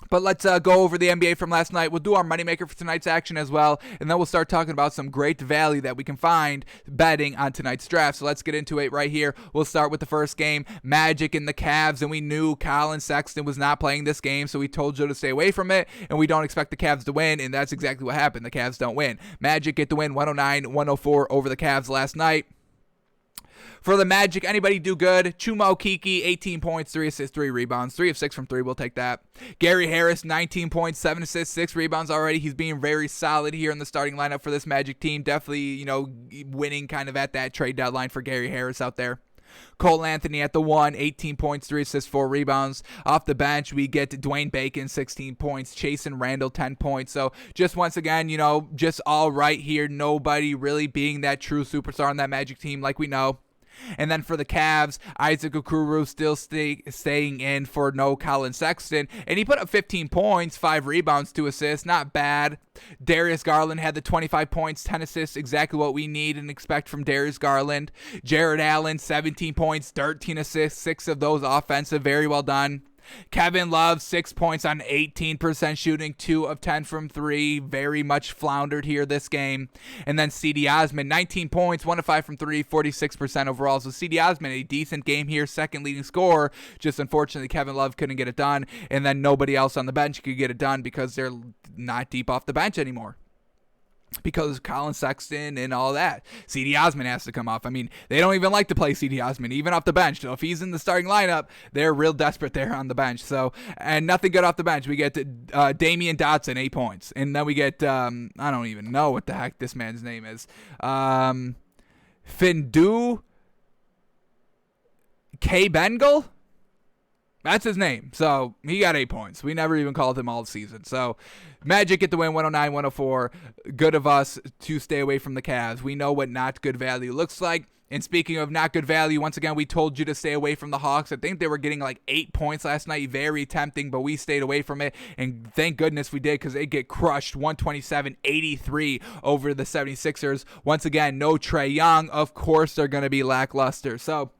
But let's go over the NBA from last night. We'll do our moneymaker for tonight's action as well, and then we'll start talking about some great value that we can find betting on tonight's draft. So let's get into it right here. We'll start with the first game, Magic and the Cavs, and we knew Colin Sexton was not playing this game, so we told Joe to stay away from it, and we don't expect the Cavs to win, and that's exactly what happened. The Cavs don't win. Magic get the win 109-104 over the Cavs last night. For the Magic, anybody do good? Chuma Okeke, 18 points, 3 assists, 3 rebounds. 3 of 6 from 3, we'll take that. Gary Harris, 19 points, 7 assists, 6 rebounds already. He's being very solid here in the starting lineup for this Magic team. Definitely, winning kind of at that trade deadline for Gary Harris out there. Cole Anthony at the 1, 18 points, 3 assists, 4 rebounds. Off the bench, we get Dwayne Bacon, 16 points. Chasen Randall, 10 points. So just once again, just all right here. Nobody really being that true superstar on that Magic team like we know. And then for the Cavs, Isaac Okoro still staying in for no Colin Sexton. And he put up 15 points, 5 rebounds, 2 assists. Not bad. Darius Garland had the 25 points, 10 assists, exactly what we need and expect from Darius Garland. Jared Allen, 17 points, 13 assists, 6 of those offensive. Very well done. Kevin Love, 6 points on 18% shooting, 2 of 10 from 3. Very much floundered here this game. And then C.D. Osman, 19 points, 1 of 5 from 3, 46% overall. So C.D. Osman, a decent game here, second leading scorer. Just unfortunately, Kevin Love couldn't get it done. And then nobody else on the bench could get it done because they're not deep off the bench anymore. Because Colin Sexton and all that. C.D. Osman has to come off. I mean, they don't even like to play C.D. Osman, even off the bench. So if he's in the starting lineup, they're real desperate there on the bench. So, and nothing good off the bench. We get Damian Dotson, 8 points. And then we get, I don't even know what the heck this man's name is. Findu K. Bengal? That's his name. So he got 8 points. We never even called him all season. So Magic get the win 109-104. Good of us to stay away from the Cavs. We know what not good value looks like. And speaking of not good value, once again, we told you to stay away from the Hawks. I think they were getting like 8 points last night. Very tempting, but we stayed away from it. And thank goodness we did because they get crushed 127-83 over the 76ers. Once again, no Trae Young. Of course, they're going to be lackluster. So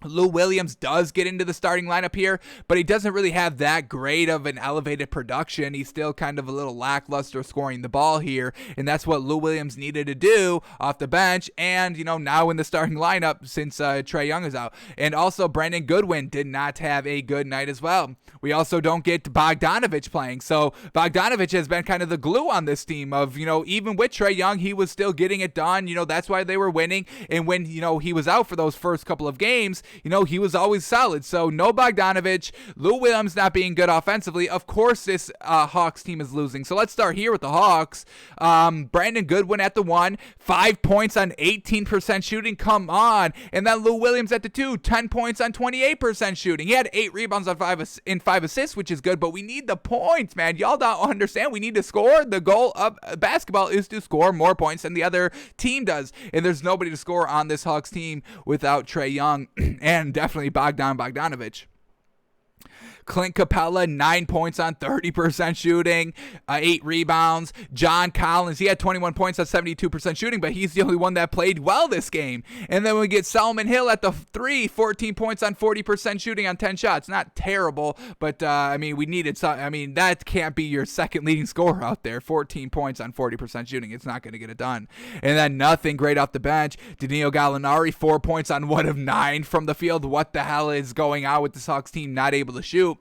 Lou Williams does get into the starting lineup here, but he doesn't really have that great of an elevated production. He's still kind of a little lackluster scoring the ball here, and that's what Lou Williams needed to do off the bench and, now in the starting lineup since Trae Young is out. And also, Brandon Goodwin did not have a good night as well. We also don't get Bogdanovich playing, so Bogdanovich has been kind of the glue on this team of, even with Trae Young, he was still getting it done. That's why they were winning, and when, he was out for those first couple of games, he was always solid. So no Bogdanovich, Lou Williams not being good offensively. Of course, this Hawks team is losing. So let's start here with the Hawks. Brandon Goodwin at the 1, 5 points on 18% shooting. Come on. And then Lou Williams at the 2, 10 points on 28% shooting. He had 8 rebounds on 5 assists, which is good, but we need the points, man. Y'all don't understand. We need to score. The goal of basketball is to score more points than the other team does. And there's nobody to score on this Hawks team without Trae Young. And definitely Bogdanovich. Clint Capella, 9 points on 30% shooting, 8 rebounds. John Collins, he had 21 points on 72% shooting, but he's the only one that played well this game. And then we get Solomon Hill at the 3, 14 points on 40% shooting on 10 shots. Not terrible, but we needed some. That can't be your second leading scorer out there. 14 points on 40% shooting. It's not going to get it done. And then nothing great off the bench. Danilo Gallinari, 4 points on 1 of 9 from the field. What the hell is going on with this Hawks team not able to shoot?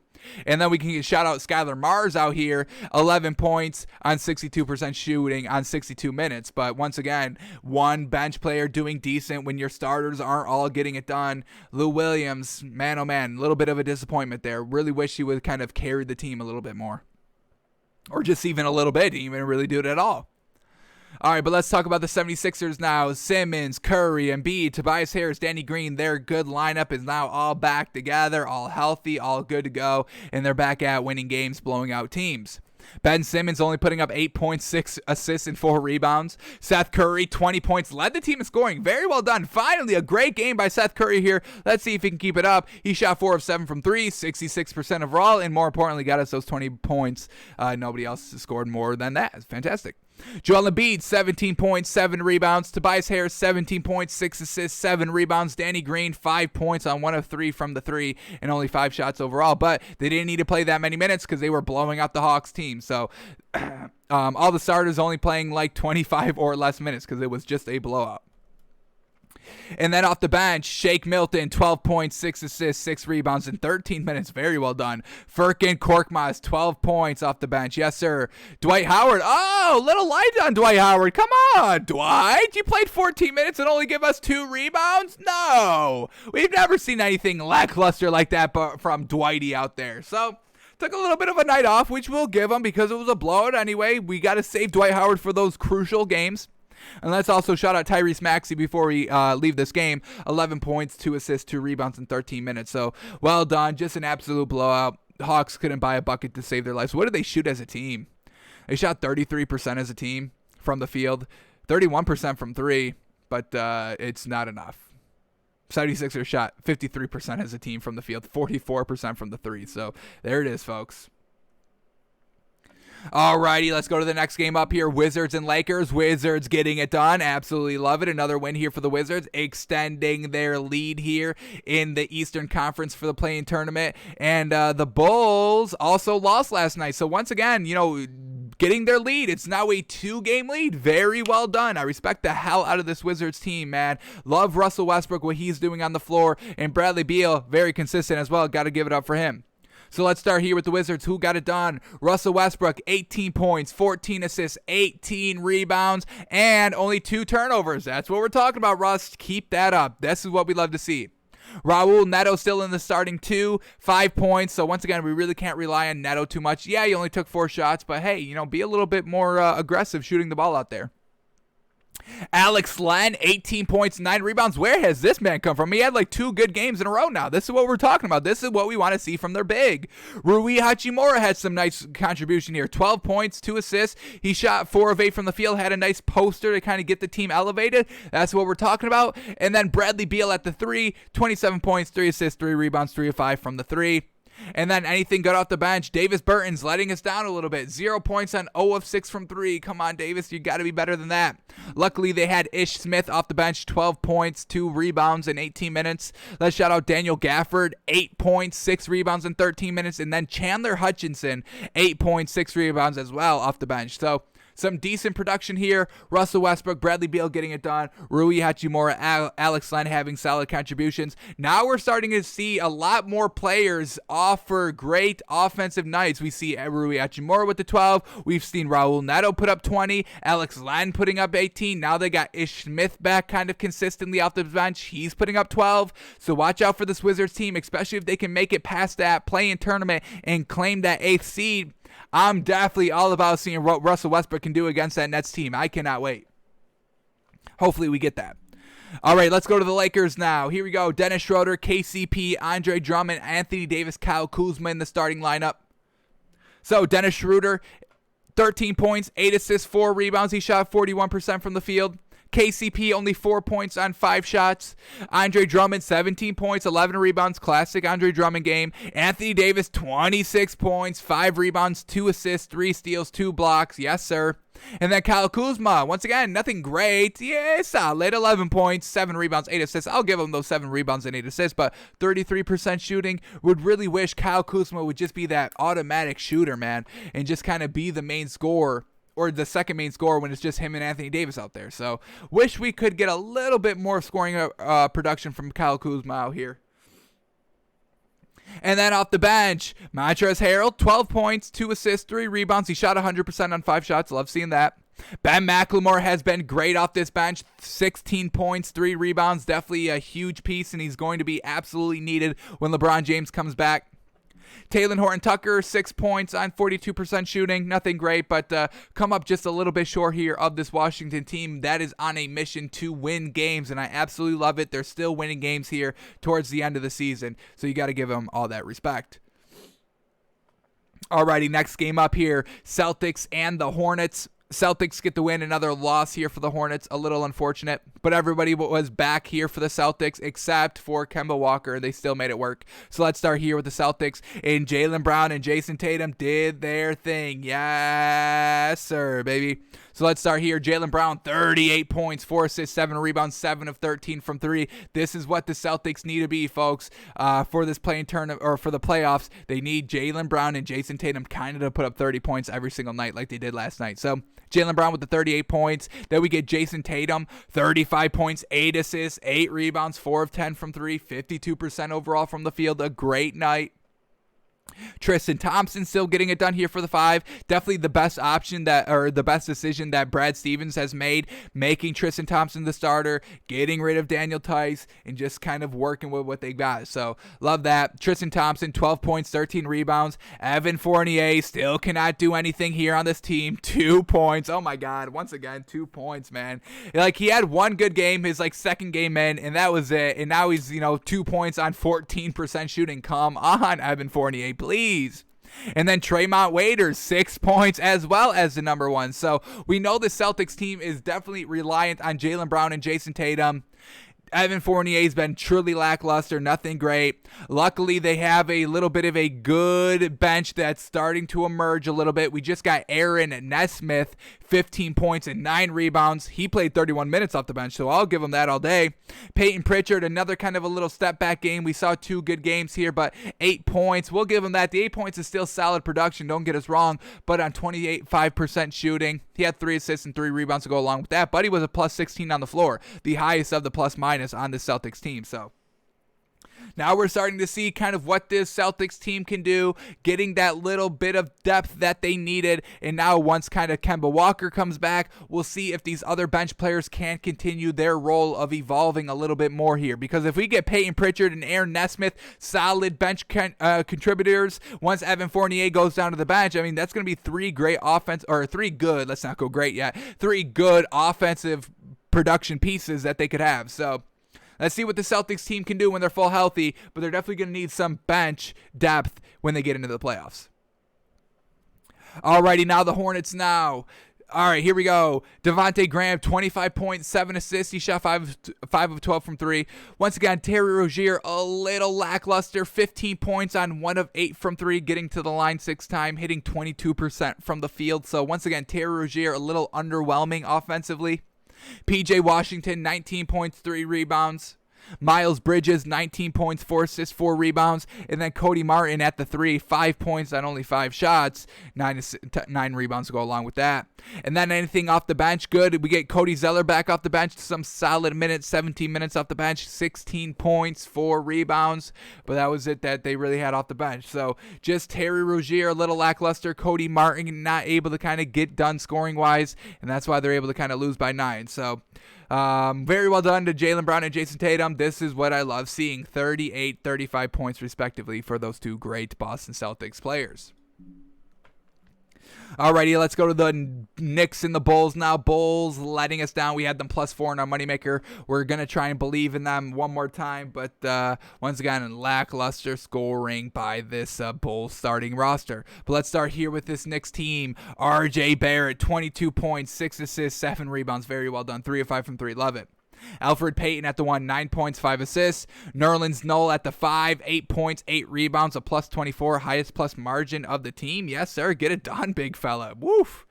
And then we can shout out Skylar Mars out here, 11 points on 62% shooting on 62 minutes. But once again, one bench player doing decent when your starters aren't all getting it done. Lou Williams, man, oh man, a little bit of a disappointment there. Really wish he would kind of carry the team a little bit more. Or just even a little bit, didn't even really do it at all. All right, but let's talk about the 76ers now. Simmons, Curry, Embiid, Tobias Harris, Danny Green, their good lineup is now all back together, all healthy, all good to go, and they're back at winning games, blowing out teams. Ben Simmons only putting up 8.6 assists and 4 rebounds. Seth Curry, 20 points, led the team in scoring. Very well done. Finally, a great game by Seth Curry here. Let's see if he can keep it up. He shot 4 of 7 from 3, 66% overall, and more importantly, got us those 20 points. Nobody else has scored more than that. It's fantastic. Joel Embiid, 17 points, 7 rebounds. Tobias Harris, 17 points, 6 assists, 7 rebounds. Danny Green, 5 points on 1 of 3 from the 3 and only 5 shots overall. But they didn't need to play that many minutes because they were blowing out the Hawks team. So all the starters only playing like 25 or less minutes because it was just a blowout. And then off the bench, Shake Milton, 12 points, 6 assists, 6 rebounds in 13 minutes. Very well done. Furkan Korkmaz, 12 points off the bench. Yes, sir. Dwight Howard. Oh, little light on Dwight Howard. Come on, Dwight. You played 14 minutes and only give us 2 rebounds? No. We've never seen anything lackluster like that from Dwighty out there. So took a little bit of a night off, which we'll give him because it was a blowout anyway. We got to save Dwight Howard for those crucial games. And let's also shout out Tyrese Maxey before we leave this game. 11 points, 2 assists, 2 rebounds in 13 minutes. So well done. Just an absolute blowout. The Hawks couldn't buy a bucket to save their lives. What did they shoot as a team? They shot 33% as a team from the field, 31% from 3, but it's not enough. 76ers shot 53% as a team from the field, 44% from the 3. So there it is, folks. Alrighty, let's go to the next game up here. Wizards and Lakers. Wizards getting it done. Absolutely love it. Another win here for the Wizards, extending their lead here in the Eastern Conference for the play-in tournament. And the Bulls also lost last night. So once again, getting their lead. It's now a 2-game lead. Very well done. I respect the hell out of this Wizards team, man. Love Russell Westbrook, what he's doing on the floor. And Bradley Beal, very consistent as well. Got to give it up for him. So let's start here with the Wizards. Who got it done? Russell Westbrook, 18 points, 14 assists, 18 rebounds, and only 2 turnovers. That's what we're talking about, Russ. Keep that up. This is what we love to see. Raul Neto still in the starting 2, 5 points. So once again, we really can't rely on Neto too much. Yeah, he only took 4 shots, but hey, be a little bit more aggressive shooting the ball out there. Alex Len, 18 points, 9 rebounds. Where has this man come from? He had like 2 good games in a row now. This is what we're talking about. This is what we want to see from their big. Rui Hachimura had some nice contribution here. 12 points, 2 assists. He shot 4 of 8 from the field, had a nice poster to kind of get the team elevated. That's what we're talking about. And then Bradley Beal at the 3, 27 points, 3 assists, 3 rebounds, 3 of 5 from the 3. And then anything good off the bench. Davis Bertans letting us down a little bit. 0 points on 0 of 6 from 3. Come on, Davis. You got to be better than that. Luckily, they had Ish Smith off the bench. 12 points, 2 rebounds in 18 minutes. Let's shout out Daniel Gafford. 8 points, 6 rebounds in 13 minutes. And then Chandler Hutchinson. 8 points, 6 rebounds as well off the bench. So some decent production here. Russell Westbrook, Bradley Beal getting it done. Rui Hachimura, Alex Len having solid contributions. Now we're starting to see a lot more players offer great offensive nights. We see Rui Hachimura with the 12. We've seen Raul Neto put up 20. Alex Len putting up 18. Now they got Ish Smith back kind of consistently off the bench. He's putting up 12. So watch out for this Wizards team, especially if they can make it past that play-in tournament and claim that 8th seed. I'm definitely all about seeing what Russell Westbrook can do against that Nets team. I cannot wait. Hopefully we get that. All right, let's go to the Lakers now. Here we go. Dennis Schroeder, KCP, Andre Drummond, Anthony Davis, Kyle Kuzma in the starting lineup. So Dennis Schroeder, 13 points, 8 assists, 4 rebounds. He shot 41% from the field. KCP only 4 points on 5 shots. Andre Drummond 17 points, 11 rebounds. Classic Andre Drummond game. Anthony Davis 26 points, 5 rebounds, 2 assists, 3 steals, 2 blocks. Yes, sir. And then Kyle Kuzma, once again, nothing great. Yeah, solid. 11 points, 7 rebounds, 8 assists. I'll give him those 7 rebounds and 8 assists, but 33% shooting. Would really wish Kyle Kuzma would just be that automatic shooter, man, and just kind of be the main scorer. Or the second main scorer when it's just him and Anthony Davis out there. So, wish we could get a little bit more scoring production from Kyle Kuzma out here. And then off the bench, Montrezl Harrell, 12 points, 2 assists, 3 rebounds. He shot 100% on 5 shots. Love seeing that. Ben McLemore has been great off this bench. 16 points, 3 rebounds. Definitely a huge piece, and he's going to be absolutely needed when LeBron James comes back. Talen Horton-Tucker, 6 points on 42% shooting. Nothing great, but come up just a little bit short here of this Washington team that is on a mission to win games, and I absolutely love it. They're still winning games here towards the end of the season, so you got to give them all that respect. Alrighty, next game up here, Celtics and the Hornets. Celtics get the win. Another loss here for the Hornets. A little unfortunate, but everybody was back here for the Celtics except for Kemba Walker. They still made it work. So let's start here with the Celtics. And Jaylen Brown and Jason Tatum did their thing. Yes, sir, baby. So let's start here. Jaylen Brown, 38 points, 4 assists, 7 rebounds, 7 of 13 from 3. This is what the Celtics need to be, folks, for this playing tournament or for the playoffs. They need Jaylen Brown and Jason Tatum kind of to put up 30 points every single night like they did last night. So Jaylen Brown with the 38 points. Then we get Jason Tatum, 35 points, 8 assists, 8 rebounds, 4 of 10 from 3, 52% overall from the field. A great night. Tristan Thompson still getting it done here for the 5. Definitely the best option the best decision that Brad Stevens has made, making Tristan Thompson the starter, getting rid of Daniel Tice, and just kind of working with what they got. So love that. Tristan Thompson, 12 points, 13 rebounds. Evan Fournier still cannot do anything here on this team. 2 points. Oh my God. Once again, 2 points, man. Like he had one good game, his second game in, and that was it. And now he's, 2 points on 14% shooting. Come on, Evan Fournier, please. And then Tremont Waiters, 6 points as well as the number 1. So we know the Celtics team is definitely reliant on Jaylen Brown and Jason Tatum. Evan Fournier's been truly lackluster, nothing great. Luckily, they have a little bit of a good bench that's starting to emerge a little bit. We just got Aaron Nesmith, 15 points and 9 rebounds. He played 31 minutes off the bench, so I'll give him that all day. Peyton Pritchard, another kind of a little step back game. We saw 2 good games here, but 8 points. We'll give him that. The 8 points is still solid production, don't get us wrong, but on 5% shooting. He had 3 assists and 3 rebounds to go along with that, but he was a plus 16 on the floor, the highest of the plus minus on the Celtics team. So now we're starting to see kind of what this Celtics team can do, getting that little bit of depth that they needed. And now once kind of Kemba Walker comes back, we'll see if these other bench players can continue their role of evolving a little bit more here. Because if we get Peyton Pritchard and Aaron Nesmith, solid bench contributors, once Evan Fournier goes down to the bench, I mean, that's going to be 3 great offense, or 3 good, let's not go great yet, 3 good offensive production pieces that they could have. So let's see what the Celtics team can do when they're full healthy, but they're definitely going to need some bench depth when they get into the playoffs. Alrighty, now the Hornets now. All right, here we go. Devontae Graham, 25 points, 7 assists. He shot 5 of 12 from 3. Once again, Terry Rozier, a little lackluster, 15 points on 1 of 8 from 3, getting to the line 6 times, hitting 22% from the field. So once again, Terry Rozier, a little underwhelming offensively. PJ Washington, 19 points, 3 rebounds. Miles Bridges, 19 points, 4 assists, 4 rebounds. And then Cody Martin at the 3, 5 points on only 5 shots, 9 rebounds to go along with that. And then anything off the bench, good. We get Cody Zeller back off the bench, some solid minutes, 17 minutes off the bench, 16 points, 4 rebounds. But that was it that they really had off the bench. So just Terry Rozier, a little lackluster. Cody Martin not able to kind of get done scoring-wise, and that's why they're able to kind of lose by 9. So very well done to Jaylen Brown and Jason Tatum. This is what I love seeing, 38, 35 points respectively for those 2 great Boston Celtics players. Alrighty, let's go to the Knicks and the Bulls now. Bulls letting us down. We had them +4 in our moneymaker. We're going to try and believe in them one more time, but once again, lackluster scoring by this Bulls starting roster. But let's start here with this Knicks team. RJ Barrett, 22 points, 6 assists, 7 rebounds. Very well done. 3 of 5 from 3. Love it. Alfred Payton at the 1, 9 points, 5 assists. Nerlens Noel at the 5, 8 points, 8 rebounds, a +24, highest plus margin of the team. Yes, sir. Get it done, big fella. Woof.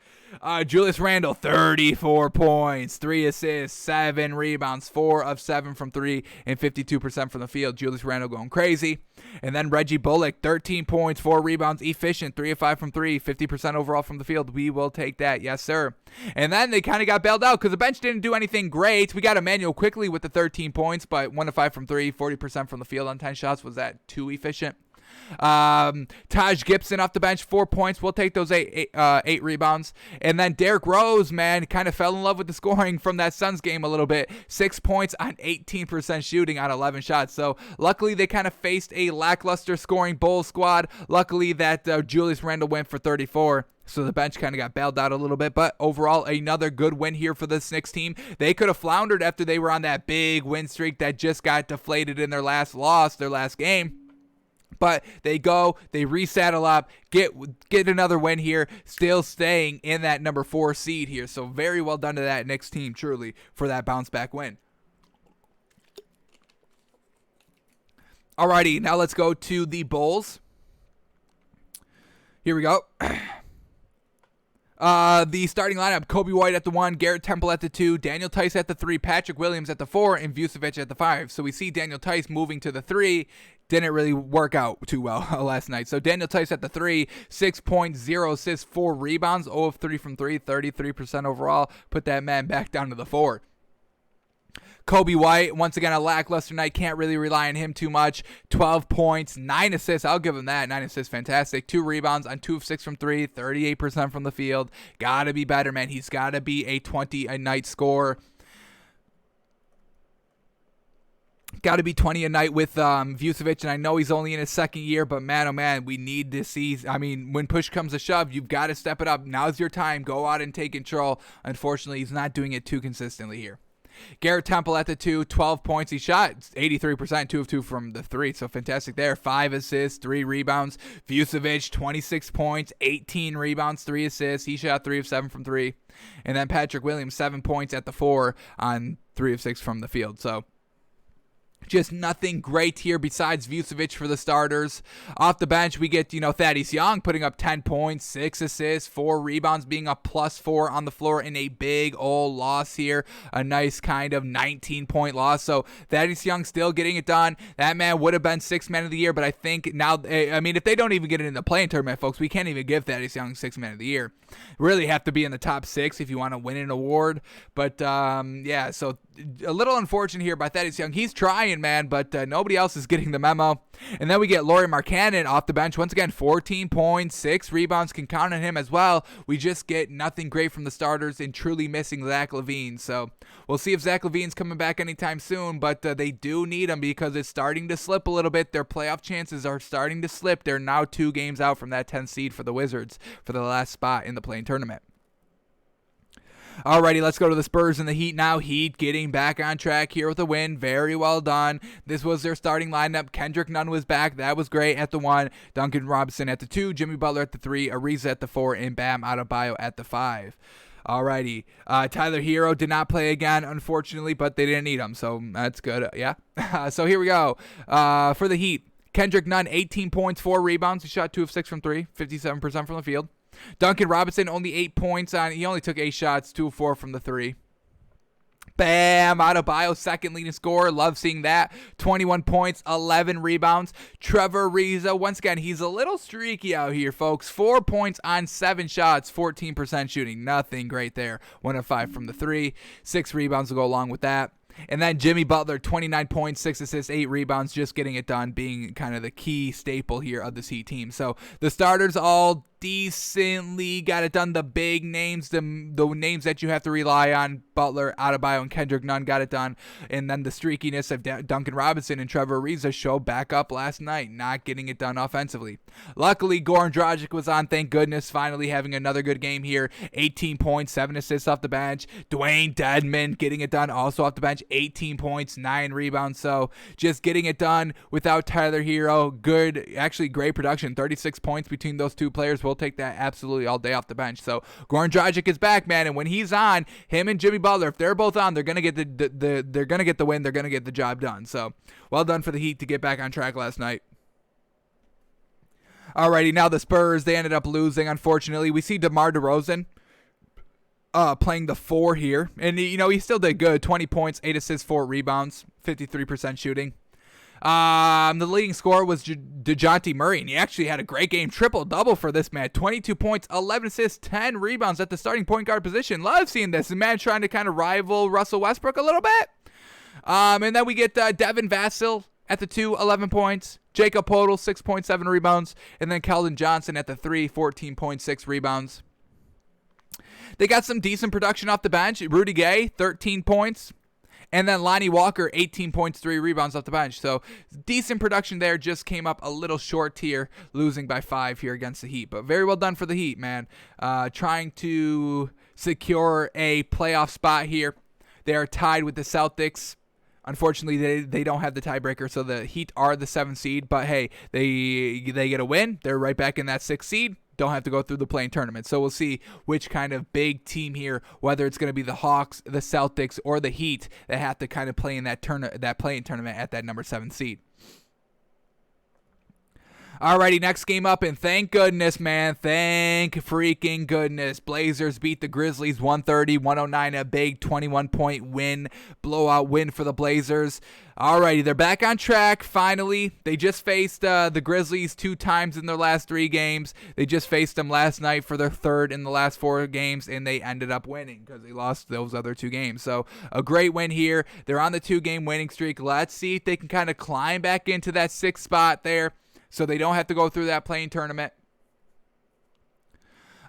Julius Randle, 34 points, 3 assists, 7 rebounds, 4 of 7 from 3, and 52% from the field. Julius Randle going crazy. And then Reggie Bullock, 13 points, 4 rebounds, efficient, 3 of 5 from 3, 50% overall from the field. We will take that, yes, sir. And then they kind of got bailed out because the bench didn't do anything great. We got Emmanuel quickly with the 13 points, but 1 of 5 from 3, 40% from the field on 10 shots. Was that too efficient? Taj Gibson off the bench, 4 points. We'll take those 8 rebounds. And then Derrick Rose, man, kind of fell in love with the scoring from that Suns game a little bit. 6 points on 18% shooting on 11 shots. So luckily they kind of faced a lackluster scoring Bulls squad. Luckily that Julius Randle went for 34. So the bench kind of got bailed out a little bit. But overall, another good win here for this Knicks team. They could have floundered after they were on that big win streak that just got deflated in their last loss, their last game. But they resaddle up, get another win here, still staying in that number 4 seed here. So very well done to that Knicks team, truly, for that bounce back win. Alrighty, now let's go to the Bulls. Here we go. The starting lineup: Kobe White at the 1, Garrett Temple at the 2, Daniel Tice at the 3, Patrick Williams at the 4, and Vucevic at the 5. So we see Daniel Tice moving to the 3. Didn't really work out too well last night. So Daniel Tice at the 3, 6 points, 0 assists, 4 rebounds, 0 of 3 from 3, 33% overall. Put that man back down to the 4. Kobe White, once again, a lackluster night. Can't really rely on him too much. 12 points, 9 assists. I'll give him that. 9 assists, fantastic. 2 rebounds on 2 of 6 from 3, 38% from the field. Got to be better, man. He's got to be a 20-a-night scorer. Got to be 20 a night with Vucevic, and I know he's only in his second year, but man, oh man, we need to see. I mean, when push comes to shove, you've got to step it up. Now's your time. Go out and take control. Unfortunately, he's not doing it too consistently here. Garrett Temple at the 2, 12 points. He shot 83%, 2 of 2 from the 3, so fantastic there. 5 assists, 3 rebounds. Vucevic, 26 points, 18 rebounds, 3 assists. He shot 3 of 7 from 3. And then Patrick Williams, 7 points at the 4 on 3 of 6 from the field. So just nothing great here besides Vucevic for the starters. Off the bench, we get, Thaddeus Young putting up 10 points, 6 assists, 4 rebounds, being a +4 on the floor in a big old loss here. A nice kind of 19-point loss. So Thaddeus Young still getting it done. That man would have been 6th man of the year, but I think now, if they don't even get it in the play-in tournament, folks, we can't even give Thaddeus Young 6th man of the year. Really have to be in the top 6 if you want to win an award. But, so a little unfortunate here by Thaddeus Young. He's trying, man, but nobody else is getting the memo. And then we get Lauri Markkanen off the bench. Once again, 14 points, 6 rebounds. Can count on him as well. We just get nothing great from the starters and truly missing Zach LaVine. So we'll see if Zach LaVine's coming back anytime soon, but they do need him because it's starting to slip a little bit. Their playoff chances are starting to slip. They're now 2 games out from that 10th seed for the Wizards for the last spot in the play-in tournament. Alrighty, let's go to the Spurs and the Heat now. Heat getting back on track here with a win. Very well done. This was their starting lineup. Kendrick Nunn was back. That was great at the 1. Duncan Robinson at the 2. Jimmy Butler at the 3. Ariza at the 4. And Bam Adebayo at the 5. Alrighty. Tyler Hero did not play again, unfortunately, but they didn't need him, so that's good. Yeah. So here we go. For the Heat, Kendrick Nunn, 18 points, 4 rebounds. He shot 2 of 6 from 3, 57% from the field. Duncan Robinson, only 8 points on. He only took 8 shots, 2 of 4 from the 3. Bam Adebayo, second leading scorer. Love seeing that. 21 points, 11 rebounds. Trevor Ariza, once again, he's a little streaky out here, folks. 4 points on 7 shots, 14% shooting. Nothing great there. 1 of 5 from the 3. 6 rebounds to go along with that. And then Jimmy Butler, 29 points, 6 assists, 8 rebounds, just getting it done, being kind of the key staple here of this Heat team. So the starters all decently got it done. The big names, the names that you have to rely on, Butler, Adebayo, and Kendrick Nunn got it done. And then the streakiness of Duncan Robinson and Trevor Ariza showed back up last night, not getting it done offensively. Luckily, Goran Dragic was on, thank goodness, finally having another good game here. 18 points, 7 assists off the bench. Dwayne Dedmon getting it done also off the bench, 18 points, 9 rebounds. So just getting it done without Tyler Hero. Good, actually great production, 36 points between those 2 players. We'll take that absolutely all day off the bench. So Goran Dragic is back, man, and when he's on, him and Jimmy Butler, if they're both on, they're gonna get they're gonna get the win. They're gonna get the job done. So well done for the Heat to get back on track last night. Alrighty, now the Spurs, they ended up losing, unfortunately. We see DeMar DeRozan playing the 4 here, and he still did good. 20 points, 8 assists, 4 rebounds, 53% shooting. The leading scorer was DeJounte Murray, and he actually had a great game. Triple-double for this man. 22 points, 11 assists, 10 rebounds at the starting point guard position. Love seeing this. The man trying to kind of rival Russell Westbrook a little bit. And then we get Devin Vassell at the 2, 11 points. Jacob Poeltl, 6.7 rebounds. And then Keldon Johnson at the 3, 14.6 rebounds. They got some decent production off the bench. Rudy Gay, 13 points. And then Lonnie Walker, 18 points, 3 rebounds off the bench. So decent production there. Just came up a little short here, losing by 5 here against the Heat. But very well done for the Heat, man. Trying to secure a playoff spot here. They are tied with the Celtics Unfortunately, they don't have the tiebreaker, so the Heat are the 7th seed. But hey, they get a win. They're right back in that 6th seed. Don't have to go through the play-in tournament. So we'll see which kind of big team here, whether it's going to be the Hawks, the Celtics, or the Heat that have to kind of play in that play-in tournament at that number 7 seed. Alrighty, next game up, and thank goodness, man. Thank freaking goodness. Blazers beat the Grizzlies 130-109, a big 21-point win, blowout win for the Blazers. Alrighty, they're back on track, finally. They just faced the Grizzlies 2 times in their last 3 games. They just faced them last night for their 3rd in the last 4 games, and they ended up winning because they lost those other 2 games. So a great win here. They're on the 2-game winning streak. Let's see if they can kind of climb back into that 6th spot there, so they don't have to go through that play-in tournament.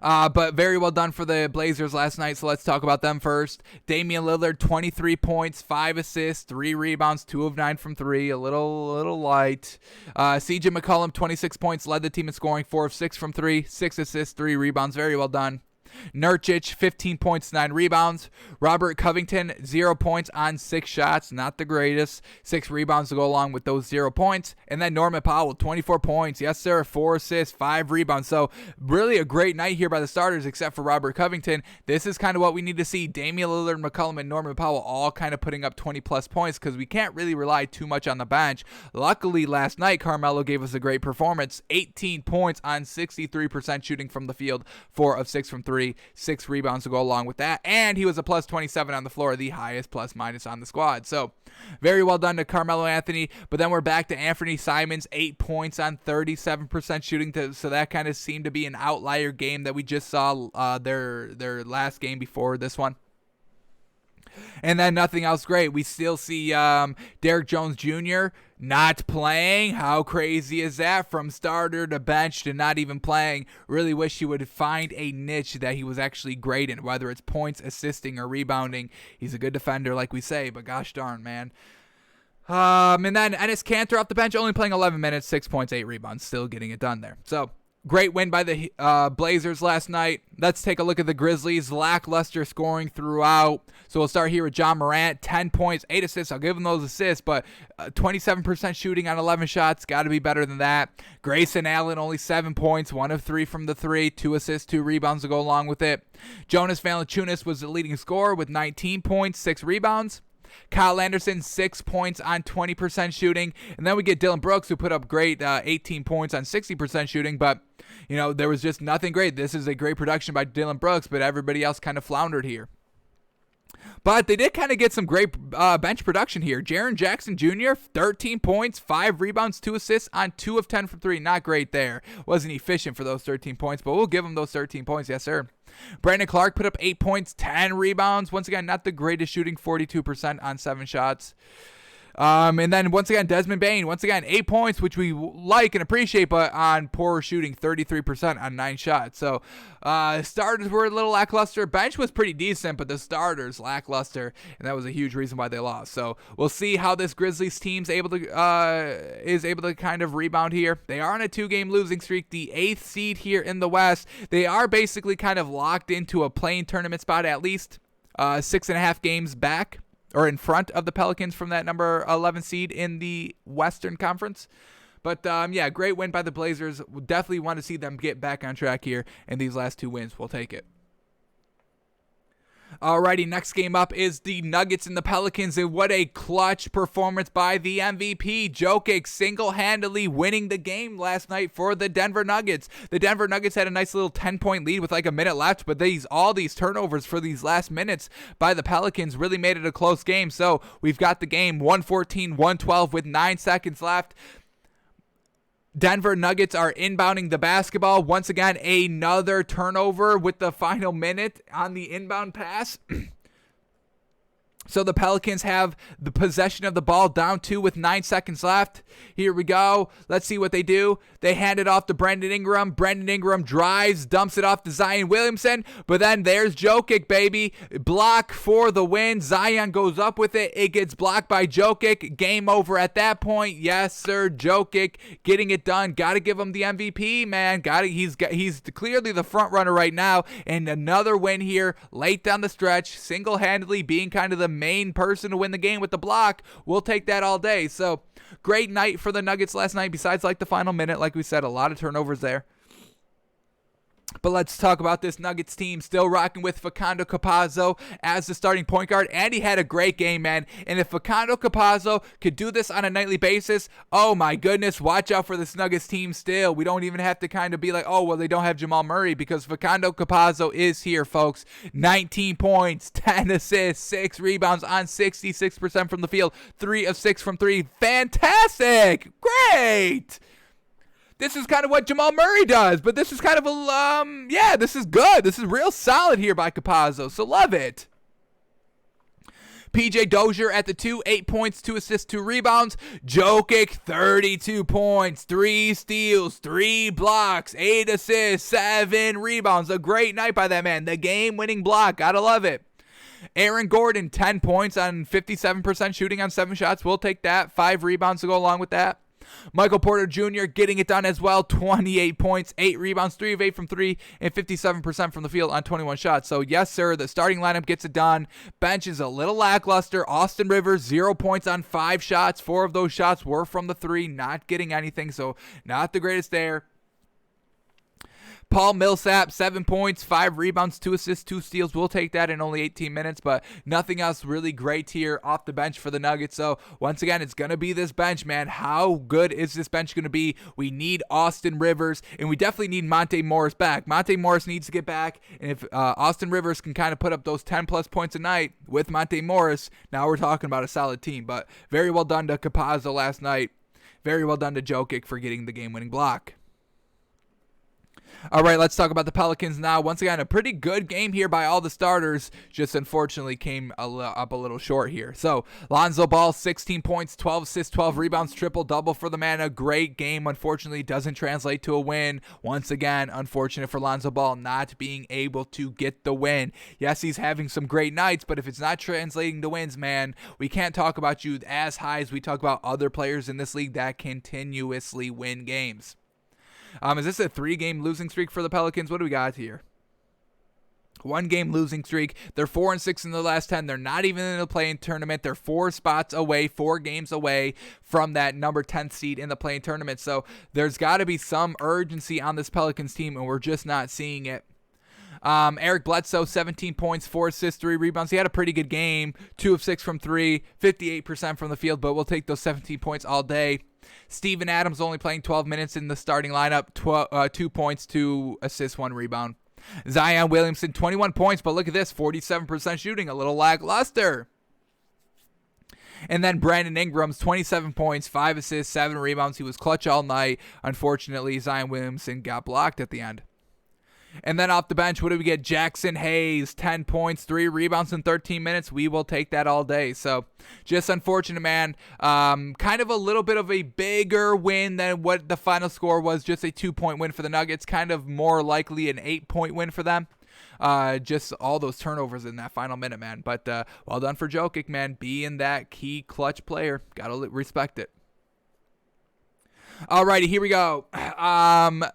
But very well done for the Blazers last night, so let's talk about them first. Damian Lillard, 23 points, 5 assists, 3 rebounds, 2 of 9 from 3, a little light. CJ McCollum, 26 points, led the team in scoring, 4 of 6 from 3, 6 assists, 3 rebounds, very well done. Nurkic, 15 points, 9 rebounds. Robert Covington, 0 points on 6 shots. Not the greatest. 6 rebounds to go along with those 0 points. And then Norman Powell, 24 points. Yes, sir. 4 assists, 5 rebounds. So really a great night here by the starters, except for Robert Covington. This is kind of what we need to see. Damian Lillard, McCollum, and Norman Powell all kind of putting up 20-plus points because we can't really rely too much on the bench. Luckily, last night, Carmelo gave us a great performance. 18 points on 63% shooting from the field. 4 of 6 from 3. 6 rebounds to go along with that, and he was a plus 27 on the floor, the highest plus minus on the squad. So very well done to Carmelo Anthony. But then we're back to Anthony Simons, 8 points on 37% shooting, so that kind of seemed to be an outlier game that we just saw their last game before this one. And then nothing else great. We still see Derrick Jones Jr. not playing. How crazy is that? From starter to bench to not even playing. Really wish he would find a niche that he was actually great in, whether it's points, assisting, or rebounding. He's a good defender, like we say, but gosh darn, man. And then Enes Kanter off the bench, only playing 11 minutes, 6 points, 8 rebounds, still getting it done there. So great win by the Blazers last night. Let's take a look at the Grizzlies. Lackluster scoring throughout. So we'll start here with John Morant. 10 points, 8 assists. I'll give him those assists, but 27% shooting on 11 shots. Got to be better than that. Grayson Allen, only 7 points. 1 of 3 from the 3. 2 assists, 2 rebounds to go along with it. Jonas Valanciunas was the leading scorer with 19 points, 6 rebounds. Kyle Anderson, 6 points on 20% shooting. And then we get Dylan Brooks, who put up great 18 points on 60% shooting. But, there was just nothing great. This is a great production by Dylan Brooks, but everybody else kind of floundered here. But they did kind of get some great bench production here. Jaren Jackson Jr., 13 points, 5 rebounds, 2 assists on 2 of 10 from 3. Not great there. Wasn't efficient for those 13 points, but we'll give him those 13 points. Yes, sir. Brandon Clark put up 8 points, 10 rebounds. Once again, not the greatest shooting, 42% on 7 shots. And then once again, Desmond Bane, 8 points, which we like and appreciate, but on poor shooting, 33% on 9 shots. So starters were a little lackluster. Bench was pretty decent, but the starters lackluster, and that was a huge reason why they lost. So we'll see how this Grizzlies team's able to kind of rebound here. They are on a 2-game losing streak, the 8th seed here in the West. They are basically kind of locked into a play-in tournament spot, at least 6.5 games back, or in front of the Pelicans from that number 11 seed in the Western Conference. But, great win by the Blazers. We'll definitely want to see them get back on track here, and these last 2 wins, we'll take it. Alrighty, next game up is the Nuggets and the Pelicans, and what a clutch performance by the MVP. Jokic single-handedly winning the game last night for the Denver Nuggets. The Denver Nuggets had a nice little 10-point lead with like a minute left, but all these turnovers for these last minutes by the Pelicans really made it a close game. So we've got the game 114-112 with 9 seconds left. Denver Nuggets are inbounding the basketball. Once again, another turnover with the final minute on the inbound pass. So the Pelicans have the possession of the ball, down 2 with 9 seconds left. Here we go. Let's see what they do. They hand it off to Brandon Ingram. Brandon Ingram drives, dumps it off to Zion Williamson. But then there's Jokic, baby. Block for the win. Zion goes up with it. It gets blocked by Jokic. Game over at that point. Yes, sir. Jokic getting it done. Got to give him the MVP, man. He's clearly the front runner right now. And another win here late down the stretch, single-handedly being kind of the main person to win the game with the block, we'll take that all day. So great night for the Nuggets last night, besides like the final minute. Like we said, a lot of turnovers there. But let's talk about this Nuggets team. Still rocking with Facundo Campazzo as the starting point guard. And he had a great game, man. And if Facundo Campazzo could do this on a nightly basis, oh my goodness, watch out for this Nuggets team still. We don't even have to kind of be like, oh, well, they don't have Jamal Murray, because Facundo Campazzo is here, folks. 19 points, 10 assists, 6 rebounds on 66% from the field, 3 of 6 from 3. Fantastic. Great. This is kind of what Jamal Murray does, but this is kind of a, this is good. This is real solid here by Campazzo, so love it. PJ Dozier at the 2, 8 points, 2 assists, 2 rebounds. Jokic, 32 points, 3 steals, 3 blocks, 8 assists, 7 rebounds. A great night by that man. The game-winning block. Gotta love it. Aaron Gordon, 10 points on 57% shooting on 7 shots. We'll take that. 5 rebounds to go along with that. Michael Porter Jr. getting it done as well. 28 points, 8 rebounds, 3 of 8 from 3, and 57% from the field on 21 shots. So, yes, sir, the starting lineup gets it done. Bench is a little lackluster. Austin Rivers, 0 points on 5 shots. 4 of those shots were from the 3, not getting anything, so not the greatest there. Paul Millsap, 7 points, 5 rebounds, 2 assists, 2 steals. We'll take that in only 18 minutes, but nothing else really great here off the bench for the Nuggets. So, once again, it's going to be this bench, man. How good is this bench going to be? We need Austin Rivers, and we definitely need Monte Morris back. Monte Morris needs to get back, and if Austin Rivers can kind of put up those 10-plus points a night with Monte Morris, now we're talking about a solid team. But very well done to Campazzo last night. Very well done to Jokic for getting the game-winning block. All right, let's talk about the Pelicans now. Once again, a pretty good game here by all the starters, just unfortunately came up a little short here. So, Lonzo Ball, 16 points, 12 assists, 12 rebounds, triple-double for the man. A great game, unfortunately, doesn't translate to a win. Once again, unfortunate for Lonzo Ball not being able to get the win. Yes, he's having some great nights, but if it's not translating to wins, man, we can't talk about you as high as we talk about other players in this league that continuously win games. Is this a 3-game losing streak for the Pelicans? What do we got here? 1-game losing streak. They're 4-6 in the last 10. They're not even in the play-in tournament. They're 4 spots away, 4 games away from that number 10th seed in the play-in tournament. So there's got to be some urgency on this Pelicans team, and we're just not seeing it. Eric Bledsoe, 17 points, 4 assists, 3 rebounds. He had a pretty good game. 2 of 6 from 3, 58% from the field, but we'll take those 17 points all day. Steven Adams only playing 12 minutes in the starting lineup, 2 points, 2 assists, 1 rebound. Zion Williamson, 21 points, but look at this, 47% shooting, a little lackluster. And then Brandon Ingram's 27 points, 5 assists, 7 rebounds. He was clutch all night. Unfortunately, Zion Williamson got blocked at the end. And then off the bench, what do we get? Jackson Hayes, 10 points, 3 rebounds in 13 minutes. We will take that all day. So just unfortunate, man. Kind of a little bit of a bigger win than what the final score was. Just a 2-point win for the Nuggets. Kind of more likely an 8-point win for them. Just all those turnovers in that final minute, man. But well done for Jokic, man. Being that key clutch player. Gotta respect it. Alrighty, here we go.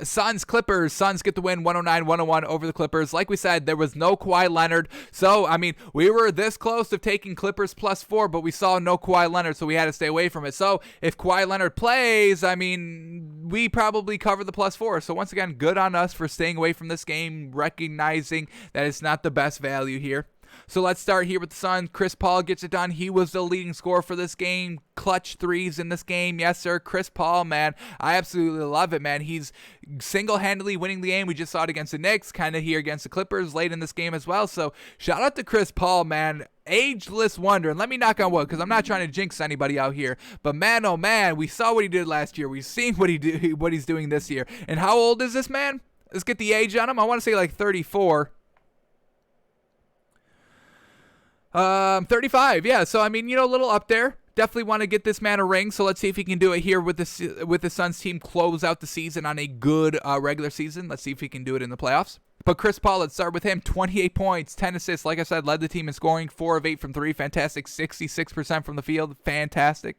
Suns, Clippers. Suns get the win 109-101 over the Clippers. Like we said, there was no Kawhi Leonard. So, I mean, we were this close of taking Clippers +4, but we saw no Kawhi Leonard, so we had to stay away from it. So, if Kawhi Leonard plays, I mean, we probably cover the +4. So, once again, good on us for staying away from this game, recognizing that it's not the best value here. So let's start here with the Suns. Chris Paul gets it done. He was the leading scorer for this game. Clutch threes in this game. Yes, sir. Chris Paul, man. I absolutely love it, man. He's single-handedly winning the game. We just saw it against the Knicks, kind of here against the Clippers late in this game as well. So shout out to Chris Paul, man. Ageless wonder. And let me knock on wood because I'm not trying to jinx anybody out here. But man, oh man, we saw what he did last year. We've seen what he's doing this year. And how old is this man? Let's get the age on him. I want to say like 34. 35, yeah. So, I mean, a little up there. Definitely want to get this man a ring. So, let's see if he can do it here with the Suns team. Close out the season on a good regular season. Let's see if he can do it in the playoffs. But Chris Paul, let's start with him. 28 points, 10 assists. Like I said, led the team in scoring. 4 of 8 from 3. Fantastic. 66% from the field. Fantastic.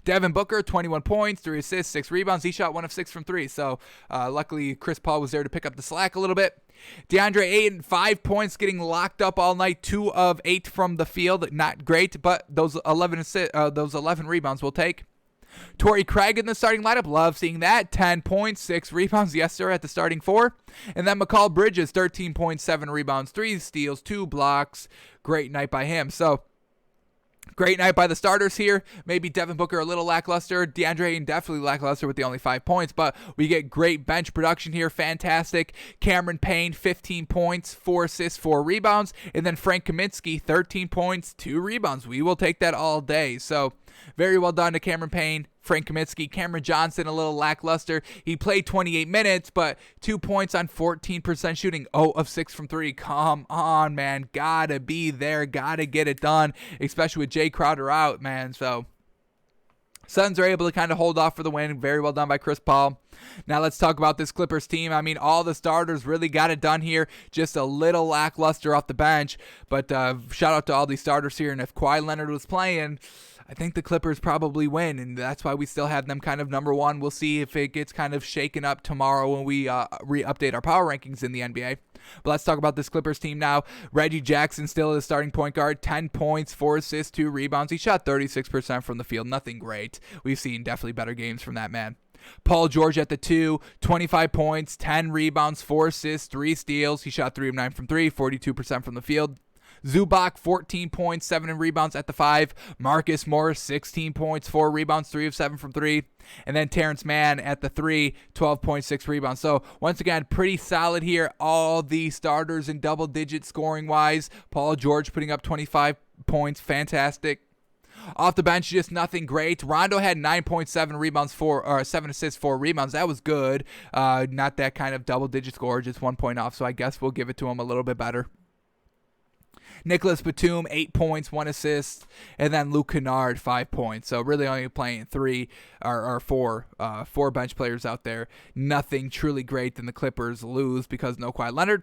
Devin Booker, 21 points, 3 assists, 6 rebounds. He shot 1 of 6 from 3. So luckily Chris Paul was there to pick up the slack a little bit. DeAndre Ayton, 5 points, getting locked up all night, 2 of 8 from the field. Not great, but those 11 rebounds we'll take. Torrey Craig in the starting lineup. Love seeing that. 10 points, 6 rebounds. Yes, sir, at the starting 4. And then McCall Bridges, 13 points, 7 rebounds, 3 steals, 2 blocks. Great night by him. So, great night by the starters here. Maybe Devin Booker a little lackluster. DeAndre Ayton definitely lackluster with the only 5 points. But we get great bench production here. Fantastic. Cameron Payne, 15 points, 4 assists, 4 rebounds. And then Frank Kaminsky, 13 points, 2 rebounds. We will take that all day. So, very well done to Cameron Payne, Frank Kaminsky. Cameron Johnson, a little lackluster. He played 28 minutes, but 2 points on 14% shooting. 0 of 6 from 3. Come on, man. Gotta be there. Gotta get it done, especially with Jay Crowder out, man. So, Suns are able to kind of hold off for the win. Very well done by Chris Paul. Now let's talk about this Clippers team. I mean, all the starters really got it done here. Just a little lackluster off the bench. But shout out to all these starters here. And if Kawhi Leonard was playing, I think the Clippers probably win, and that's why we still have them kind of number 1. We'll see if it gets kind of shaken up tomorrow when we re-update our power rankings in the NBA. But let's talk about this Clippers team now. Reggie Jackson still the starting point guard. 10 points, 4 assists, 2 rebounds. He shot 36% from the field. Nothing great. We've seen definitely better games from that man. Paul George at the 2, 25 points, 10 rebounds, 4 assists, 3 steals. He shot 3 of 9 from 3, 42% from the field. Zubac, 14 points, 7 rebounds at the 5. Marcus Morris, 16 points, 4 rebounds, 3 of 7 from 3. And then Terrence Mann at the 3, 12.6 rebounds. So, once again, pretty solid here. All the starters in double-digit scoring-wise. Paul George putting up 25 points. Fantastic. Off the bench, just nothing great. Rondo had 9.7 rebounds, 7 assists, 4 rebounds. That was good. Not that kind of double-digit score, just 1 point off. So, I guess we'll give it to him a little bit better. Nicholas Batum, 8 points, 1 assist, and then Luke Kennard, 5 points. So really only playing 4 bench players out there. Nothing truly great. Then the Clippers lose because no Kawhi Leonard.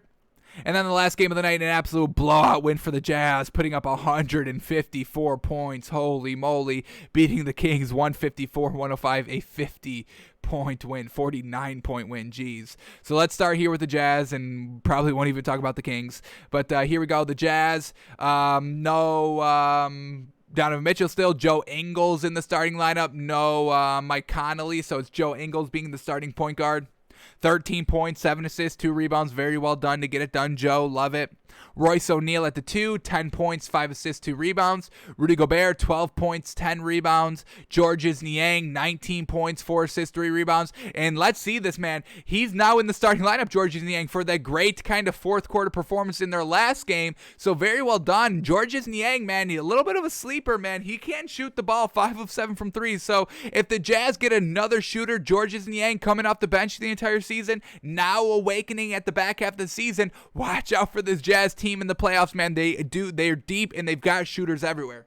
And then the last game of the night, an absolute blowout win for the Jazz, putting up 154 points. Holy moly, beating the Kings 154-105, a 50-point win, 49-point win. Jeez. So let's start here with the Jazz, and probably won't even talk about the Kings. But here we go. The Jazz, Donovan Mitchell still. Joe Ingles in the starting lineup. No Mike Conley, so it's Joe Ingles being the starting point guard. 13 points, 7 assists, 2 rebounds. Very well done to get it done, Joe. Love it. Royce O'Neal at the 2, 10 points, 5 assists, 2 rebounds. Rudy Gobert, 12 points, 10 rebounds. Georges Niang, 19 points, 4 assists, 3 rebounds. And let's see this, man. He's now in the starting lineup, Georges Niang, for that great kind of fourth quarter performance in their last game. So very well done. Georges Niang, man, a little bit of a sleeper, man. He can shoot the ball, 5 of 7 from 3. So if the Jazz get another shooter, Georges Niang coming off the bench the entire season, now awakening at the back half of the season, watch out for this Jazz team in the playoffs, man. They're deep and they've got shooters everywhere.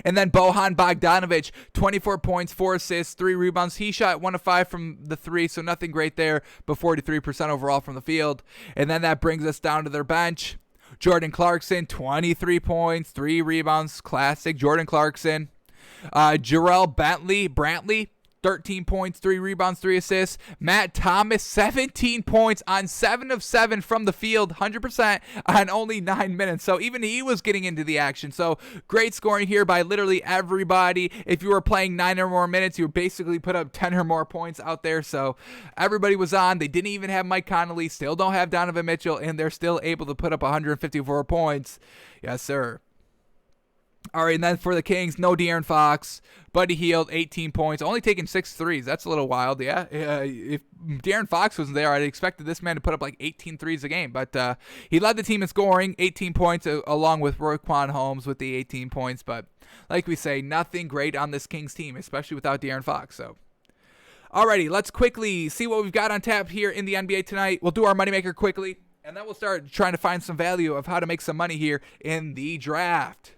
And then Bojan Bogdanovic, 24 points, 4 assists, 3 rebounds. He shot 1 of 5 from the 3, so nothing great there, but 43% overall from the field. And then that brings us down to their bench. Jordan Clarkson, 23 points, 3 rebounds. Classic Jordan Clarkson. Jarrell Brantley, 13 points, 3 rebounds, 3 assists. Matt Thomas, 17 points on 7 of 7 from the field, 100% on only 9 minutes. So even he was getting into the action. So great scoring here by literally everybody. If you were playing 9 or more minutes, you basically put up 10 or more points out there. So everybody was on. They didn't even have Mike Conley, still don't have Donovan Mitchell, and they're still able to put up 154 points. Yes, sir. All right, and then for the Kings, no De'Aaron Fox. Buddy Hield, 18 points, only taking 6 threes. That's a little wild, yeah. If De'Aaron Fox wasn't there, I'd expected this man to put up like 18 threes a game. But he led the team in scoring, 18 points, along with Roquan Holmes with the 18 points. But like we say, nothing great on this Kings team, especially without De'Aaron Fox. So, alrighty, let's quickly see what we've got on tap here in the NBA tonight. We'll do our moneymaker quickly, and then we'll start trying to find some value of how to make some money here in the draft.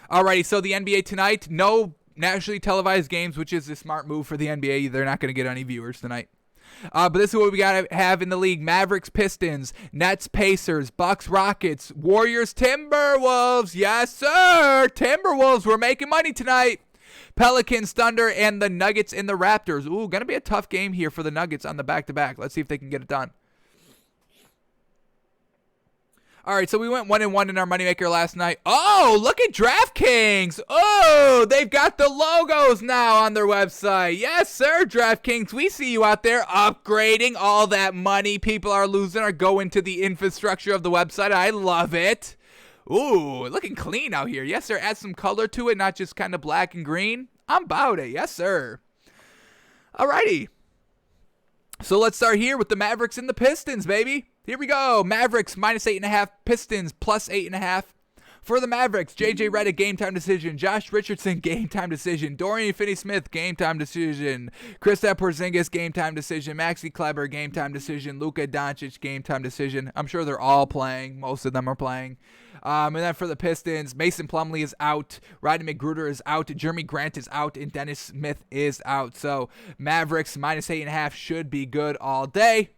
Alrighty, so the NBA tonight, no nationally televised games, which is a smart move for the NBA. They're not going to get any viewers tonight. But this is what we got to have in the league. Mavericks, Pistons, Nets, Pacers, Bucks, Rockets, Warriors, Timberwolves. Yes, sir. Timberwolves. We're making money tonight. Pelicans, Thunder, and the Nuggets and the Raptors. Ooh, going to be a tough game here for the Nuggets on the back-to-back. Let's see if they can get it done. All right, so we went 1-1 in our moneymaker last night. Oh, look at DraftKings. Oh, they've got the logos now on their website. Yes, sir, DraftKings. We see you out there upgrading all that money people are losing are going to the infrastructure of the website. I love it. Ooh, looking clean out here. Yes, sir. Add some color to it, not just kind of black and green. I'm about it. Yes, sir. All righty. So let's start here with the Mavericks and the Pistons, baby. Here we go. Mavericks -8.5. Pistons +8.5. For the Mavericks, J.J. Redick, game time decision. Josh Richardson, game time decision. Dorian Finney-Smith, game time decision. Kristaps Porzingis, game time decision. Maxi Kleber, game time decision. Luka Doncic, game time decision. I'm sure they're all playing. Most of them are playing. And then for the Pistons, Mason Plumlee is out. Rodney McGruder is out. Jeremy Grant is out. And Dennis Smith is out. So Mavericks -8.5 should be good all day.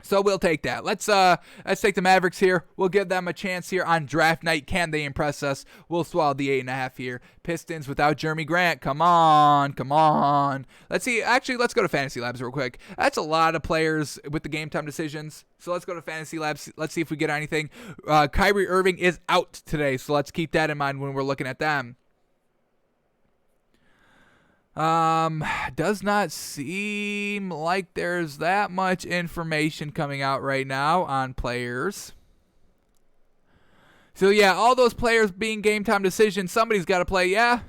So we'll take that. Let's take the Mavericks here. We'll give them a chance here on draft night. Can they impress us? We'll swallow the 8.5 here. Pistons without Jeremy Grant. Come on. Let's see. Actually, let's go to Fantasy Labs real quick. That's a lot of players with the game time decisions. So let's go to Fantasy Labs. Let's see if we get anything. Kyrie Irving is out today, so let's keep that in mind when we're looking at them. Does not seem like there's that much information coming out right now on players. So yeah, all those players being game time decisions, somebody's got to play. Yeah,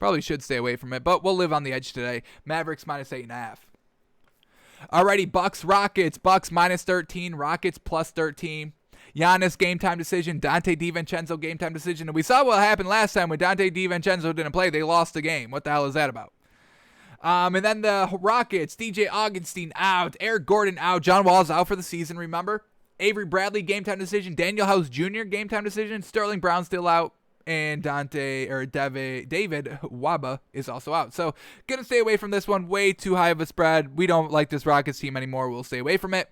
probably should stay away from it, but we'll live on the edge today. Mavericks -8.5. Alrighty, Bucks, Rockets. Bucks -13, Rockets +13. Giannis, game time decision. Dante DiVincenzo, game time decision. And we saw what happened last time when Dante DiVincenzo didn't play. They lost the game. What the hell is that about? And then the Rockets, DJ Augustine out. Eric Gordon out. John Wall's out for the season, remember? Avery Bradley, game time decision. Daniel House Jr., game time decision. Sterling Brown still out. And David Waba is also out. So, going to stay away from this one. Way too high of a spread. We don't like this Rockets team anymore. We'll stay away from it.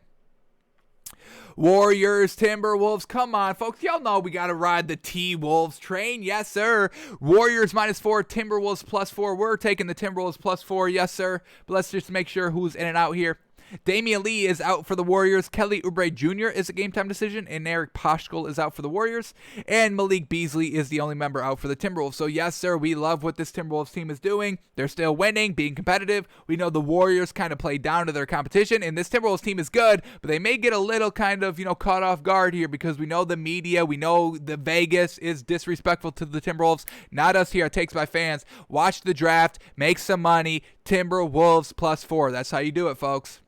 Warriors, Timberwolves, come on, folks. Y'all know we got to ride the T-Wolves train. Yes, sir. Warriors -4, Timberwolves +4. We're taking the Timberwolves +4. Yes, sir. But let's just make sure who's in and out here. Damian Lee is out for the Warriors. Kelly Oubre Jr. is a game-time decision. And Eric Paschal is out for the Warriors. And Malik Beasley is the only member out for the Timberwolves. So, yes, sir, we love what this Timberwolves team is doing. They're still winning, being competitive. We know the Warriors kind of play down to their competition. And this Timberwolves team is good, but they may get a little kind of, caught off guard here because we know the media, we know the Vegas is disrespectful to the Timberwolves. Not us here at Takes by Fans. Watch the draft, make some money. Timberwolves +4. That's how you do it, folks.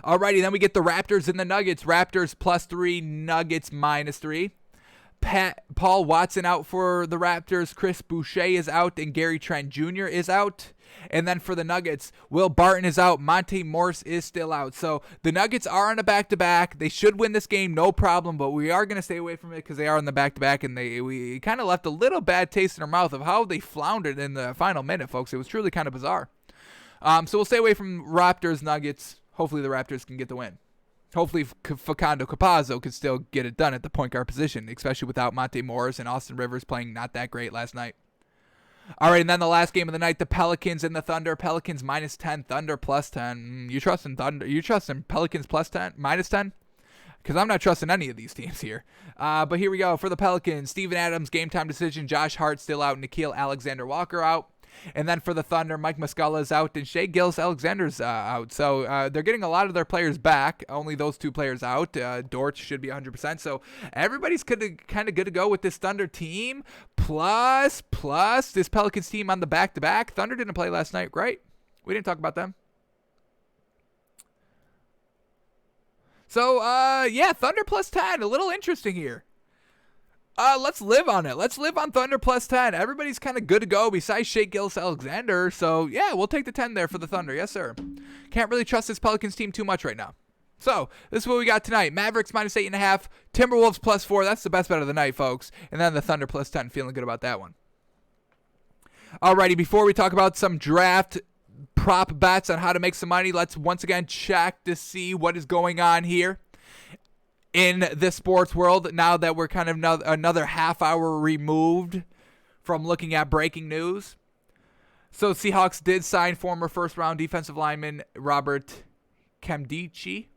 Alrighty, then we get the Raptors and the Nuggets. Raptors +3, Nuggets -3. Paul Watson out for the Raptors. Chris Boucher is out, and Gary Trent Jr. is out. And then for the Nuggets, Will Barton is out. Monte Morris is still out. So the Nuggets are on a back-to-back. They should win this game, no problem, but we are going to stay away from it because they are on the back-to-back, and we kind of left a little bad taste in our mouth of how they floundered in the final minute, folks. It was truly kind of bizarre. So we'll stay away from Raptors, Nuggets. Hopefully the Raptors can get the win. Hopefully Facundo Campazzo can still get it done at the point guard position, especially without Monte Morris and Austin Rivers playing not that great last night. All right, and then the last game of the night, the Pelicans and the Thunder. Pelicans -10, Thunder +10. You trusting Thunder? You trusting Pelicans +10, -10? Because I'm not trusting any of these teams here. But here we go. For the Pelicans, Steven Adams, game time decision. Josh Hart still out. Nickeil Alexander-Walker out. And then for the Thunder, Mike Muscala is out, and Shai Gilgeous-Alexander's out. So they're getting a lot of their players back. Only those two players out. Dort should be 100%. So everybody's kind of good to go with this Thunder team. Plus this Pelicans team on the back-to-back. Thunder didn't play last night, right? We didn't talk about them. So, yeah, Thunder +10. A little interesting here. Let's live on it. Let's live on Thunder +10. Everybody's kind of good to go besides Shai Gilgeous-Alexander. So, yeah, we'll take the 10 there for the Thunder. Yes, sir. Can't really trust this Pelicans team too much right now. So, this is what we got tonight. Mavericks -8.5. Timberwolves +4. That's the best bet of the night, folks. And then the Thunder +10. Feeling good about that one. Alrighty, before we talk about some draft prop bets on how to make some money. Let's once again check to see what is going on here in the sports world now that we're kind of another half hour removed from looking at breaking news. So Seahawks did sign former first-round defensive lineman Robert Nkemdiche.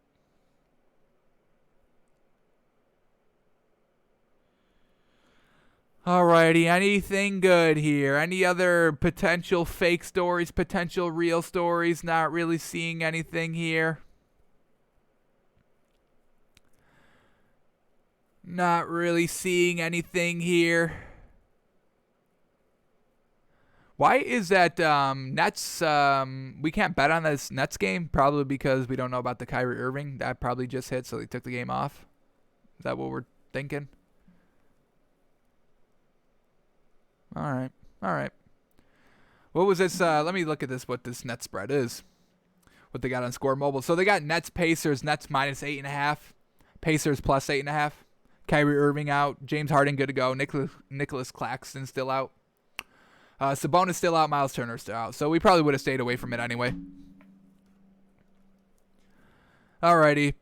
Alrighty, anything good here? Any other potential fake stories, potential real stories? Not really seeing anything here. Not really seeing anything here. Why is that Nets, we can't bet on this Nets game? Probably because we don't know about the Kyrie Irving. That probably just hit, so they took the game off. Is that what we're thinking? All right. What was this? Let me look at this, what this net spread is. What they got on Score Mobile. So they got Nets Pacers, Nets minus 8.5. Pacers plus 8.5. Kyrie Irving out. James Harden good to go. Nicholas Claxton still out. Sabonis still out. Miles Turner still out. So we probably would have stayed away from it anyway. Alrighty.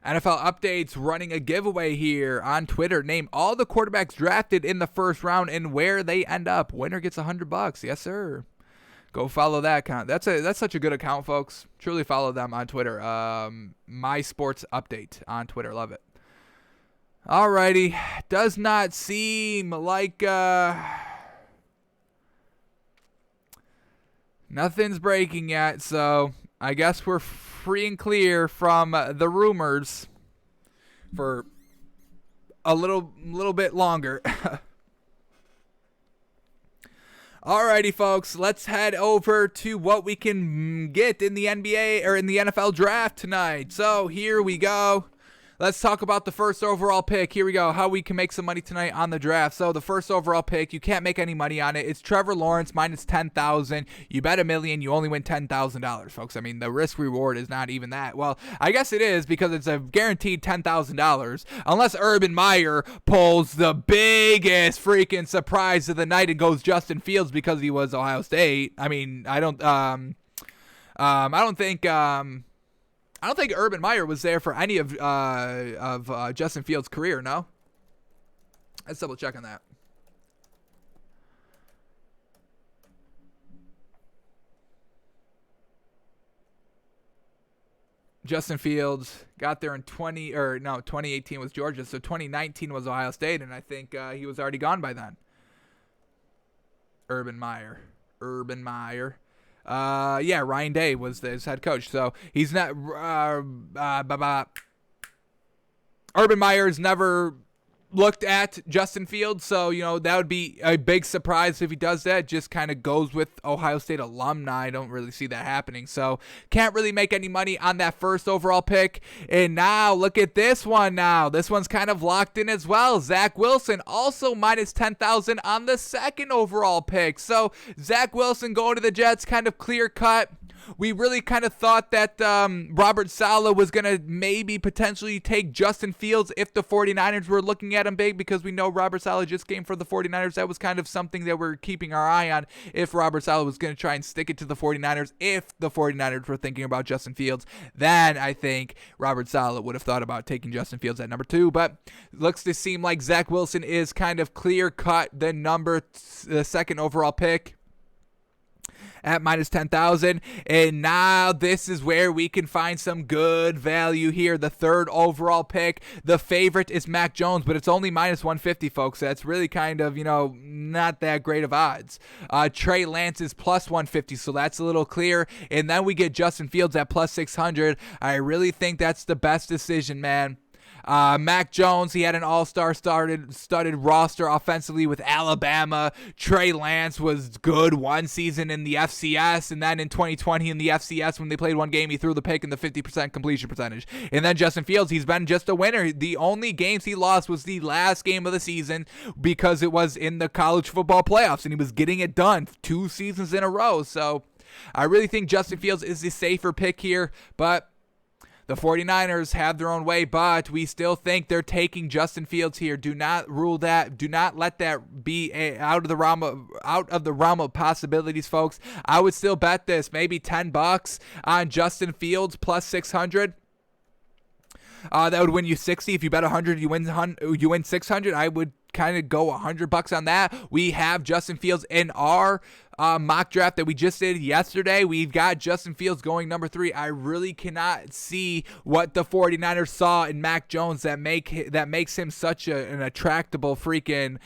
NFL updates, running a giveaway here on Twitter. Name all the quarterbacks drafted in the first round and where they end up. Winner gets $100. Yes, sir. Go follow that account. That's such a good account, folks. Truly follow them on Twitter. My Sports Update on Twitter. Love it. Alrighty. Does not seem like nothing's breaking yet, so I guess we're free and clear from the rumors for a little bit longer. Alrighty, folks, let's head over to what we can get in the NBA or in the NFL draft tonight. So here we go. Let's talk about the first overall pick. Here we go. How we can make some money tonight on the draft. So the first overall pick, you can't make any money on it. It's Trevor Lawrence minus 10,000. You bet $1 million, you only win $10,000, folks. I mean, the risk reward is not even that. Well, I guess it is because it's a guaranteed $10,000 unless Urban Meyer pulls the biggest freaking surprise of the night and goes Justin Fields because he was Ohio State. I mean, I don't think Urban Meyer was there for any of Justin Fields' career, no? Let's double check on that. Justin Fields got there in 2018 was Georgia, so 2019 was Ohio State, and I think he was already gone by then. Urban Meyer. Yeah, Ryan Day was his head coach, so he's not. Urban Meyer's never looked at Justin Fields, so that would be a big surprise if he does that. Just kind of goes with Ohio State alumni. I don't really see that happening, so can't really make any money on that first overall pick. And now look at this one. Now this one's kind of locked in as well. Zach Wilson also minus 10,000 on the second overall pick. So Zach Wilson going to the Jets, kind of clear cut. We really kind of thought that Robert Saleh was going to maybe potentially take Justin Fields if the 49ers were looking at him big, because we know Robert Saleh just came for the 49ers. That was kind of something that we're keeping our eye on, if Robert Saleh was going to try and stick it to the 49ers. If the 49ers were thinking about Justin Fields, then I think Robert Saleh would have thought about taking Justin Fields at number 2. But looks to seem like Zach Wilson is kind of clear-cut the second overall pick at minus 10,000. And now this is where we can find some good value here. The third overall pick, the favorite is Mac Jones, but it's only minus 150, folks. That's really kind of, not that great of odds. Trey Lance is plus 150, so that's a little clear. And then we get Justin Fields at plus 600. I really think that's the best decision, man. Mac Jones, he had an all-star studded roster offensively with Alabama. Trey Lance was good one season in the FCS, and then in 2020 in the FCS when they played one game, he threw the pick in the 50% completion percentage. And then Justin Fields, he's been just a winner. The only games he lost was the last game of the season because it was in the college football playoffs, and he was getting it done 2 seasons in a row. So I really think Justin Fields is the safer pick here, but the 49ers have their own way, but we still think they're taking Justin Fields here. Do not rule that. Do not let that be out of the realm of possibilities, folks. I would still bet this, maybe $10 on Justin Fields plus 600. That would win you 60. If you bet 100, you win 600. I would kind of go $100 on that. We have Justin Fields in our mock draft that we just did yesterday. We've got Justin Fields going number 3. I really cannot see what the 49ers saw in Mac Jones that makes him such an attractable freaking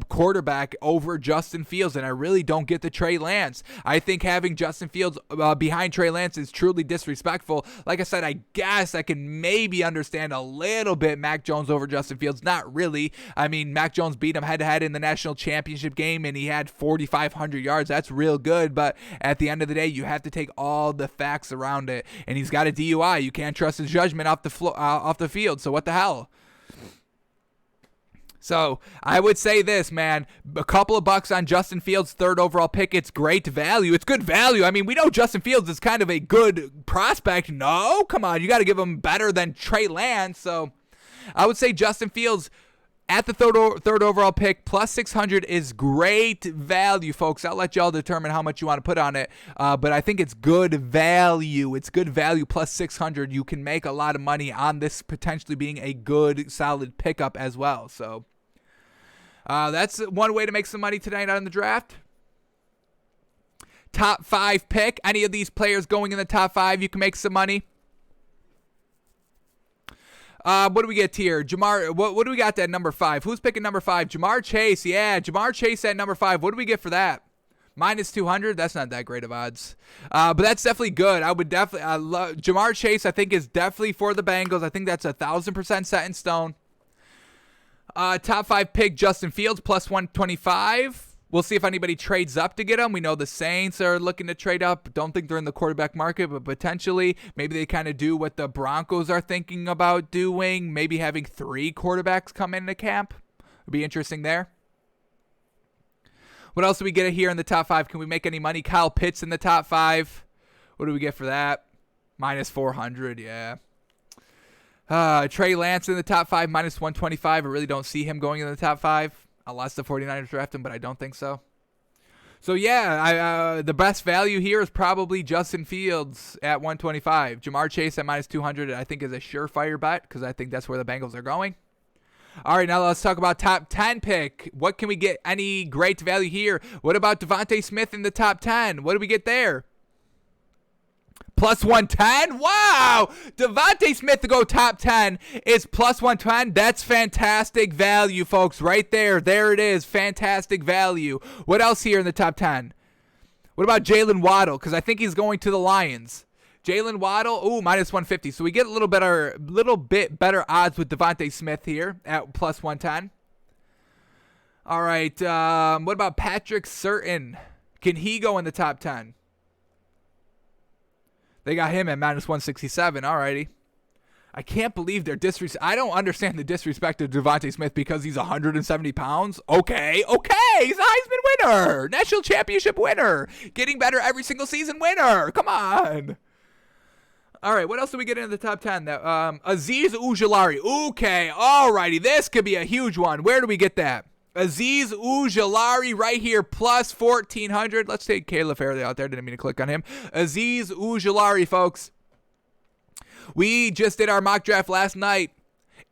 quarterback over Justin Fields, and I really don't get the Trey Lance. I think having Justin Fields behind Trey Lance is truly disrespectful. Like I said, I guess I can maybe understand a little bit Mac Jones over Justin Fields. Not really. I mean, Mac Jones beat him head-to-head in the national championship game, and he had 4,500 yards. That's real good, but at the end of the day, you have to take all the facts around it, and he's got a DUI. You can't trust his judgment off the field, so what the hell? So I would say this, man, a couple of bucks on Justin Fields' 3rd overall pick. It's great value. It's good value. I mean, we know Justin Fields is kind of a good prospect. No, come on. You got to give him better than Trey Lance. So I would say Justin Fields at the third overall pick, plus 600 is great value, folks. I'll let y'all determine how much you want to put on it, but I think it's good value. It's good value, plus 600. You can make a lot of money on this potentially being a good, solid pickup as well. So that's one way to make some money tonight on the draft. Top 5 pick. Any of these players going in the top 5, you can make some money. What do we get here? Jamar, what do we got at number 5? Who's picking number 5? Jamar Chase. Yeah, Jamar Chase at number 5. What do we get for that? Minus 200. That's not that great of odds. But that's definitely good. I love Jamar Chase. I think is definitely for the Bengals. I think that's 1,000% set in stone. Top 5 pick Justin Fields plus 125. We'll see if anybody trades up to get him. We know the Saints are looking to trade up. Don't think they're in the quarterback market, but potentially maybe they kind of do what the Broncos are thinking about doing. Maybe having 3 quarterbacks come into camp. Would be interesting there. What else do we get here in the top 5? Can we make any money? Kyle Pitts in the top 5. What do we get for that? Minus 400, yeah. Trey Lance in the top 5, minus 125. I really don't see him going in the top 5. Unless the 49ers draft him, but I don't think so. So, yeah, the best value here is probably Justin Fields at 125. Jamar Chase at minus 200, I think, is a surefire bet because I think that's where the Bengals are going. All right, now let's talk about top 10 pick. What can we get? Any great value here? What about Devontae Smith in the top 10? What do we get there? Plus 110? Wow! Devontae Smith to go top 10 is plus 110. That's fantastic value, folks. Right there. There it is. Fantastic value. What else here in the top 10? What about Jalen Waddle? Because I think he's going to the Lions. Jalen Waddle, ooh, minus 150. So we get a little bit better odds with Devontae Smith here at plus 110. All right. What about Patrick Surtain? Can he go in the top 10? They got him at minus 167. Alrighty. I can't believe they're I don't understand the disrespect of Devontae Smith because he's 170 pounds. Okay. He's a Heisman winner. National championship winner. Getting better every single season winner. Come on. All right. What else do we get in the top 10? Azeez Ujulari. Okay. Alrighty. This could be a huge one. Where do we get that? Azeez Ujulari right here, plus 1,400. Let's take Caleb Fairley out there. Didn't mean to click on him. Azeez Ujulari, folks. We just did our mock draft last night.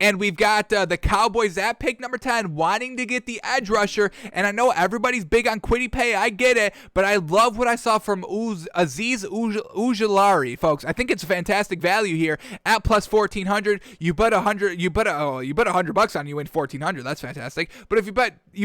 And we've got the Cowboys at pick number 10 wanting to get the edge rusher. And I know everybody's big on Kwity Paye. I get it. But I love what I saw from Azeez Ujulari, folks. I think it's fantastic value here at plus 1,400. You put $100 on, you win 1,400. That's fantastic. But if you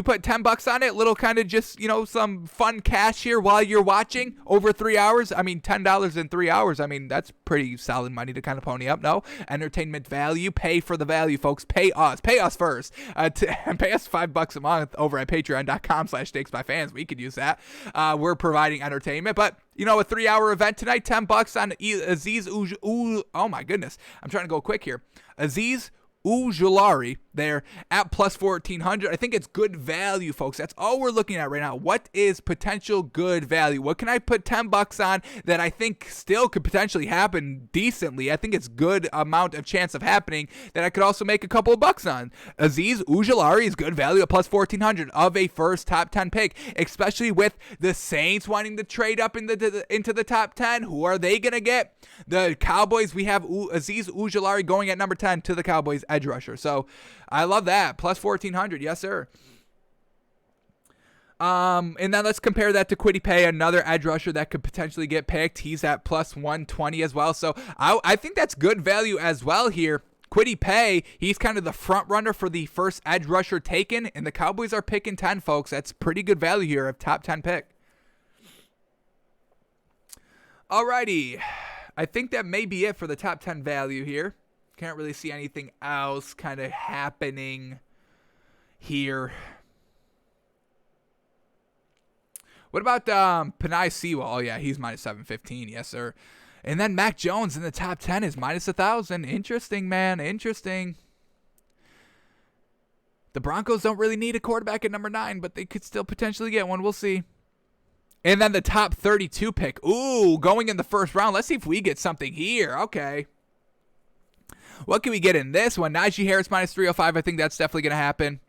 put $10 on it, little kind of just, some fun cash here while you're watching over 3 hours. I mean, $10 in 3 hours. I mean, that's pretty solid money to kind of pony up. No, entertainment value. Pay for the value, folks. Pay us first, and pay us $5 a month over at patreon.com/stakesbyfans. We could use that. We're providing entertainment, but a 3-hour event tonight, $10 on Azeez oh my goodness, I'm trying to go quick here. Azeez Ujulari there at plus 1,400. I think it's good value, folks. That's all we're looking at right now. What is potential good value? What can I put $10 on that I think still could potentially happen decently? I think it's good amount of chance of happening that I could also make a couple of bucks on. Azeez Ujulari is good value at plus 1,400 of a first top 10 pick, especially with the Saints wanting to trade up into the top 10. Who are they going to get? The Cowboys. We have Azeez Ujulari going at number 10 to the Cowboys edge rusher. So I love that. Plus 1,400. Yes, sir. And then let's compare that to Kwity Paye, another edge rusher that could potentially get picked. He's at plus 120 as well. So I think that's good value as well here. Kwity Paye, he's kind of the front runner for the first edge rusher taken, and the Cowboys are picking 10, folks. That's pretty good value here of top 10 pick. Alrighty. I think that may be it for the top 10 value here. Can't really see anything else kind of happening here. What about Penei Sewell? Oh, yeah, he's minus 715. Yes, sir. And then Mac Jones in the top 10 is minus 1,000. Interesting, man. Interesting. The Broncos don't really need a quarterback at number 9, but they could still potentially get one. We'll see. And then the top 32 pick. Ooh, going in the first round. Let's see if we get something here. Okay. What can we get in this one? Najee Harris minus 305. I think that's definitely going to happen.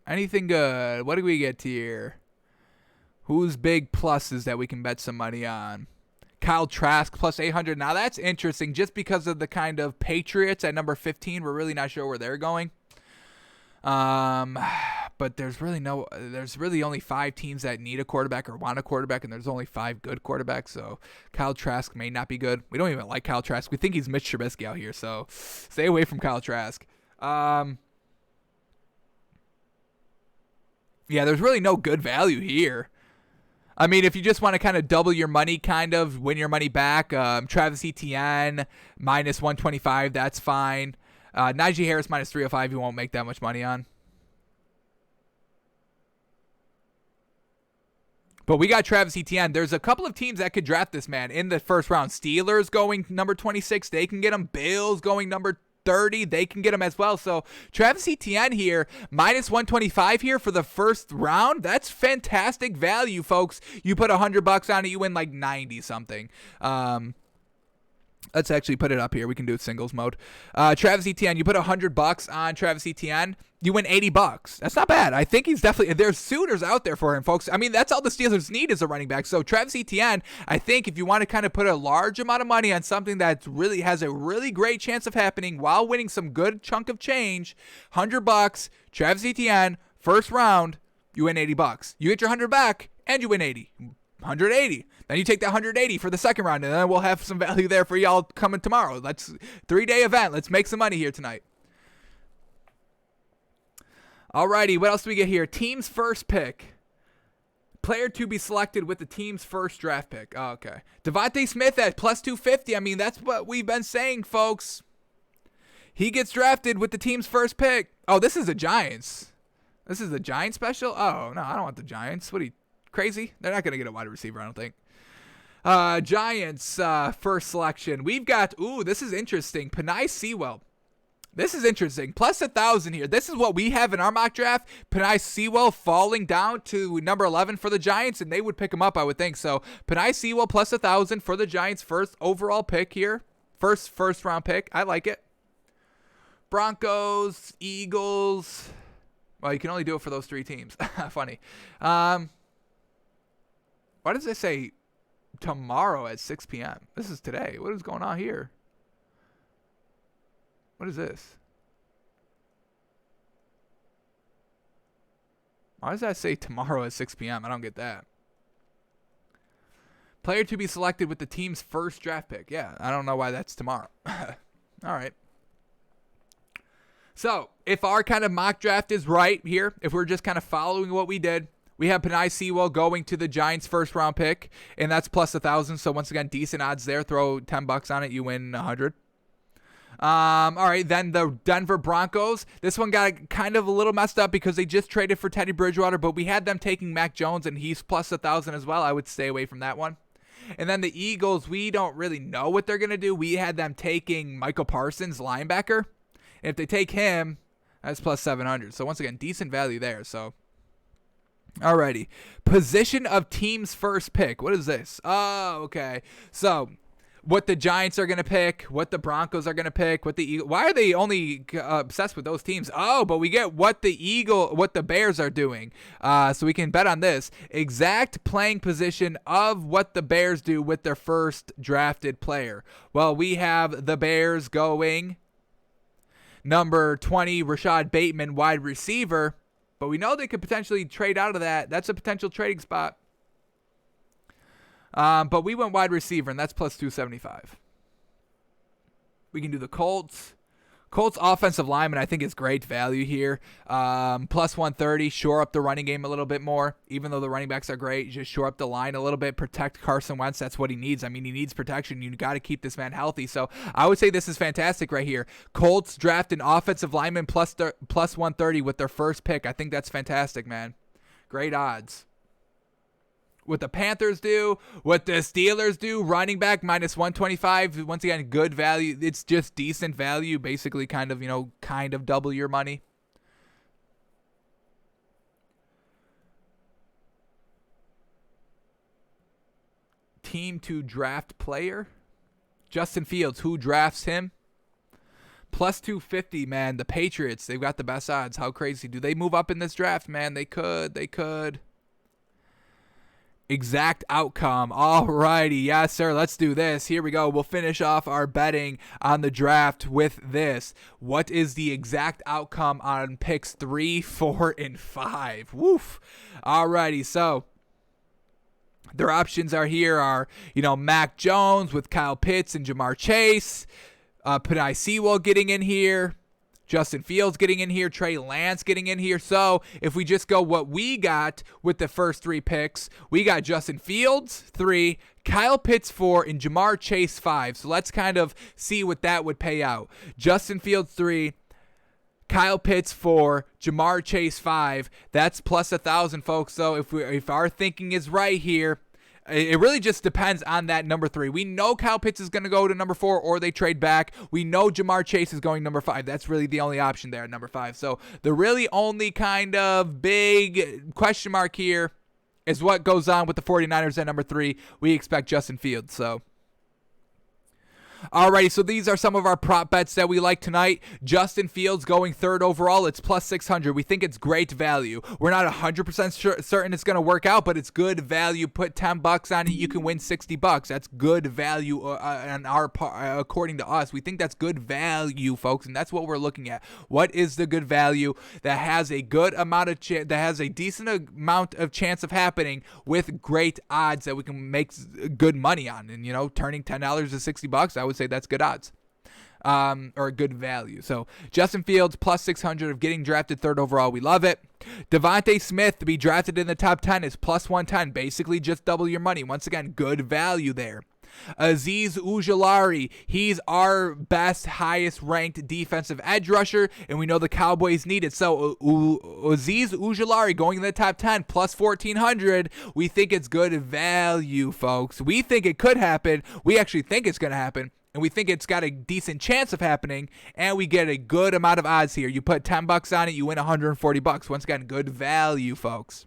Anything good? What do we get here? Who's big pluses that we can bet some money on? Kyle Trask plus 800. Now that's interesting just because of the kind of Patriots at number 15. We're really not sure where they're going. But there's really only 5 teams that need a quarterback or want a quarterback, and there's only 5 good quarterbacks, so Kyle Trask may not be good. We don't even like Kyle Trask. We think he's Mitch Trubisky out here, so stay away from Kyle Trask. Yeah, there's really no good value here. I mean, if you just want to kind of double your money, kind of win your money back, Travis Etienne minus 125, that's fine. Najee Harris minus 305, you won't make that much money on. But we got Travis Etienne. There's a couple of teams that could draft this man in the first round. Steelers going number 26, they can get him. Bills going number 30, they can get him as well. So Travis Etienne here, minus 125 here for the first round. That's fantastic value, folks. You put $100 on it, you win like 90 something. Let's actually put it up here. We can do it singles mode. Travis Etienne, you put $100 on Travis Etienne, you win $80. That's not bad. I think he's definitely, there's suitors out there for him, folks. I mean, that's all the Steelers need is a running back. So Travis Etienne, I think if you want to kind of put a large amount of money on something that really has a really great chance of happening while winning some good chunk of change, $100, Travis Etienne, first round, you win $80. You get your 100 back and you win 80. 180. Then you take that 180 for the second round, and then we'll have some value there for y'all coming tomorrow. Let's 3-day event. Let's make some money here tonight. Alrighty, what else do we get here? Team's first pick. Player to be selected with the team's first draft pick. Oh, okay. Devontae Smith at plus 250. I mean, that's what we've been saying, folks. He gets drafted with the team's first pick. Oh, this is the Giants. This is the Giants special? Oh, no, I don't want the Giants. What are you, crazy? They're not going to get a wide receiver, I don't think. Giants first selection. We've got, this is interesting. Penei Sewell. This is interesting. Plus 1,000 here. This is what we have in our mock draft. Penei Sewell falling down to number 11 for the Giants, and they would pick him up, I would think. So Penei Sewell plus 1,000 for the Giants' first overall pick here. First round pick. I like it. Broncos, Eagles. Well, you can only do it for those 3 teams. Funny. Why does this say tomorrow at 6 p.m.? This is today. What is going on here? What is this? Why does that say tomorrow at 6 p.m.? I don't get that. Player to be selected with the team's first draft pick. Yeah, I don't know why that's tomorrow. All right. So, if our kind of mock draft is right here, if we're just kind of following what we did, we have Penei Sewell going to the Giants' first round pick, and that's plus 1,000. So once again, decent odds there. Throw $10 on it, you win 100. All right, then the Denver Broncos. This one got kind of a little messed up because they just traded for Teddy Bridgewater, but we had them taking Mac Jones, and he's plus 1,000 as well. I would stay away from that one. And then the Eagles, we don't really know what they're going to do. We had them taking Michael Parsons, linebacker. And if they take him, that's plus 700. So once again, decent value there. So, alrighty. Position of team's first pick. What is this? Oh, okay. So, what the Giants are going to pick, what the Broncos are going to pick, what the Eagles. Why are they only obsessed with those teams? Oh, but we get what the Bears are doing. So we can bet on this. Exact playing position of what the Bears do with their first drafted player. Well, we have the Bears going number 20, Rashad Bateman, wide receiver. But we know they could potentially trade out of that. That's a potential trading spot. But we went wide receiver, and that's plus 275. We can do the Colts. Colts offensive lineman, I think, is great value here. Plus 130, shore up the running game a little bit more. Even though the running backs are great, just shore up the line a little bit, protect Carson Wentz. That's what he needs. I mean, he needs protection. You got to keep this man healthy. So I would say this is fantastic right here. Colts draft an offensive lineman plus 130 with their first pick. I think that's fantastic, man. Great odds. What the Panthers do, what the Steelers do, running back minus 125. Once again, good value. It's just decent value, basically kind of double your money. Team to draft player. Justin Fields, who drafts him? Plus 250, man. The Patriots, they've got the best odds. How crazy. Do they move up in this draft, man? They could. Exact outcome. Alrighty, yes sir, let's do this. Here we go. We'll finish off our betting on the draft with this. What is the exact outcome on picks 3, 4, and 5? Woof. Alrighty, so their options are Mac Jones with Kyle Pitts and Jamar Chase. Penei Sewell getting in here. Justin Fields getting in here, Trey Lance getting in here. So if we just go what we got with the first 3 picks, we got Justin Fields 3, Kyle Pitts 4, and Jamar Chase 5. So let's kind of see what that would pay out. Justin Fields 3, Kyle Pitts 4, Jamar Chase 5. That's plus 1,000, folks. So if our thinking is right here, it really just depends on that number 3. We know Kyle Pitts is going to go to number 4 or they trade back. We know Jamar Chase is going number 5. That's really the only option there at number 5. So the really only kind of big question mark here is what goes on with the 49ers at number 3. We expect Justin Fields. So alrighty, so these are some of our prop bets that we like tonight. Justin Fields going 3rd overall. It's plus 600. We think it's great value. We're not 100% certain it's going to work out, but it's good value. Put $10 on it, you can win $60. That's good value on our part, according to us. We think that's good value, folks, and that's what we're looking at. What is the good value that has a good amount of that has a decent amount of chance of happening with great odds that we can make good money on? And turning $10 to $60, I would say that's good odds, or good value. So Justin Fields plus 600 of getting drafted 3rd overall. We love it. Devontae Smith to be drafted in the top 10 is plus 110. Basically just double your money. Once again, good value there. Azeez Ujulari, he's our best, highest ranked defensive edge rusher, and we know the Cowboys need it. So Azeez Ujulari going in the top 10 plus 1,400. We think it's good value, folks. We think it could happen. We actually think it's going to happen. And we think it's got a decent chance of happening, and we get a good amount of odds here. You put $10 on it, you win $140. Once again, good value, folks.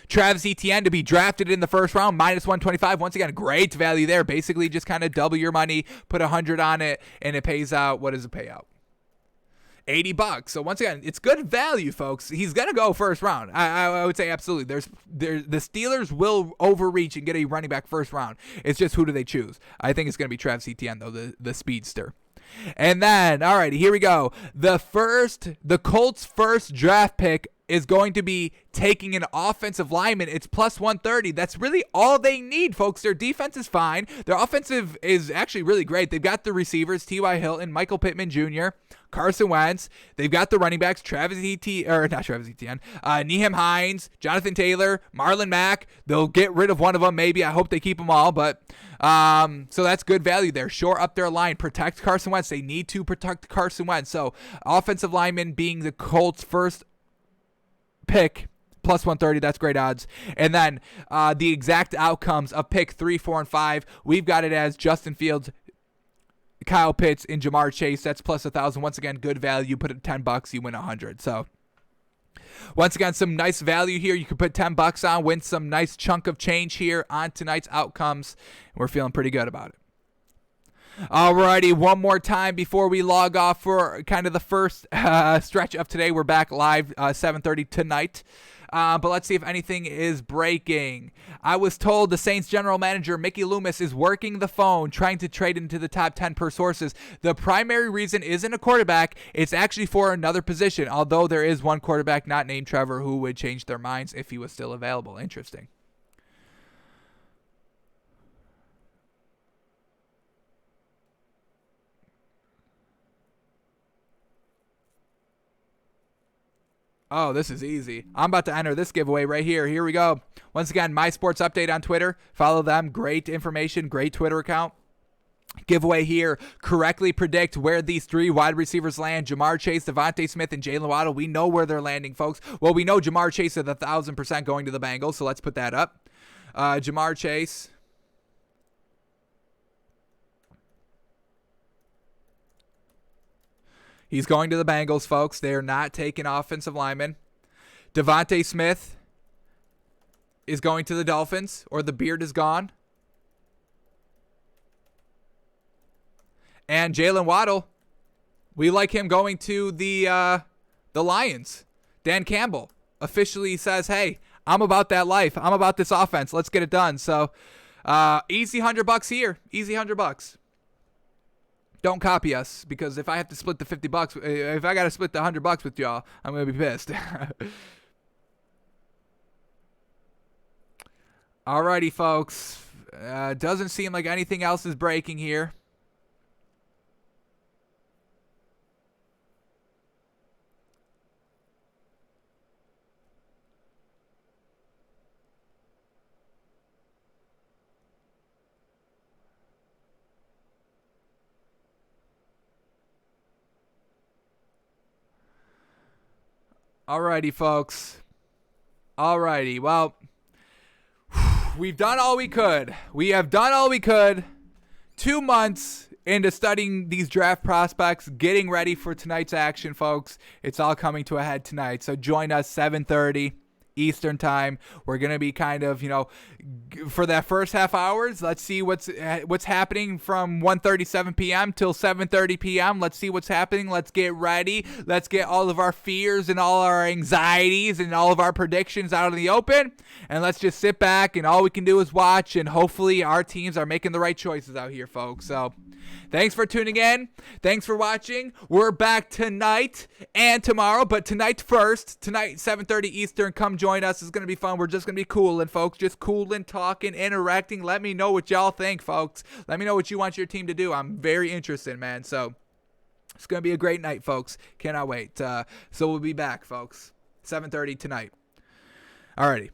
Travis Etienne to be drafted in the first round, minus 125. Once again, great value there. Basically, just kind of double your money, put 100 on it, and it pays out. What does it pay out? $80. So once again, it's good value, folks. He's gonna go first round. I would say absolutely. The Steelers will overreach and get a running back first round. It's just who do they choose? I think it's gonna be Travis Etienne though, the speedster. And then, alrighty, here we go. The Colts' first draft pick is going to be taking an offensive lineman. It's plus 130. That's really all they need, folks. Their defense is fine. Their offensive is actually really great. They've got the receivers, T.Y. Hilton, Michael Pittman Jr., Carson Wentz. They've got the running backs, Nyheim Hines, Jonathan Taylor, Marlon Mack. They'll get rid of one of them, maybe. I hope they keep them all, but so that's good value there. Shore up their line, protect Carson Wentz. They need to protect Carson Wentz. So offensive lineman being the Colts' first pick, plus 130. That's great odds. And then the exact outcomes of pick 3, 4, and 5, we've got it as Justin Fields, Kyle Pitts, and Jamar Chase. That's plus 1,000. Once again, good value. You put it $10, you win 100. So once again, some nice value here. You can put $10 on, win some nice chunk of change here on tonight's outcomes. We're feeling pretty good about it. Alrighty, one more time before we log off for kind of the first stretch of today. We're back live 7:30 tonight. But let's see if anything is breaking. I was told the Saints general manager, Mickey Loomis, is working the phone, trying to trade into the top 10 per sources. The primary reason isn't a quarterback. It's actually for another position, although there is one quarterback not named Trevor who would change their minds if he was still available. Interesting. Oh, this is easy. I'm about to enter this giveaway right here. Here we go. Once again, My Sports Update on Twitter. Follow them. Great information. Great Twitter account. Giveaway here. Correctly predict where these 3 wide receivers land. Jamar Chase, Devontae Smith, and Jalen Waddle. We know where they're landing, folks. Well, we know Jamar Chase is 1,000% going to the Bengals, so let's put that up. Jamar Chase. He's going to the Bengals, folks. They are not taking offensive linemen. Devontae Smith is going to the Dolphins, or the beard is gone. And Jalen Waddle, we like him going to the Lions. Dan Campbell officially says, hey, I'm about that life. I'm about this offense. Let's get it done. So easy $100 here. Easy $100. Don't copy us, because if I have to split the $50, if I got to split the $100 with y'all, I'm going to be pissed. Alrighty, folks. Doesn't seem like anything else is breaking here. Alrighty, folks. Alrighty. Well, we've done all we could. We have done all we could. 2 months into studying these draft prospects, getting ready for tonight's action, folks. It's all coming to a head tonight. So join us 7:30 Eastern time. We're going to be kind of, for that first half hours, let's see what's happening from 1:37 p.m. till 7:30 p.m. Let's see what's happening. Let's get ready. Let's get all of our fears and all our anxieties and all of our predictions out in the open. And let's just sit back, and all we can do is watch, and hopefully our teams are making the right choices out here, folks. So thanks for tuning in. Thanks for watching. We're back tonight and tomorrow, but tonight first. Tonight, 7:30 Eastern. Come join us. It's going to be fun. We're just going to be cooling, folks. Just cooling, talking, interacting. Let me know what y'all think, folks. Let me know what you want your team to do. I'm very interested, man. So it's going to be a great night, folks. Cannot wait. So we'll be back, folks. 7:30 tonight. Alrighty.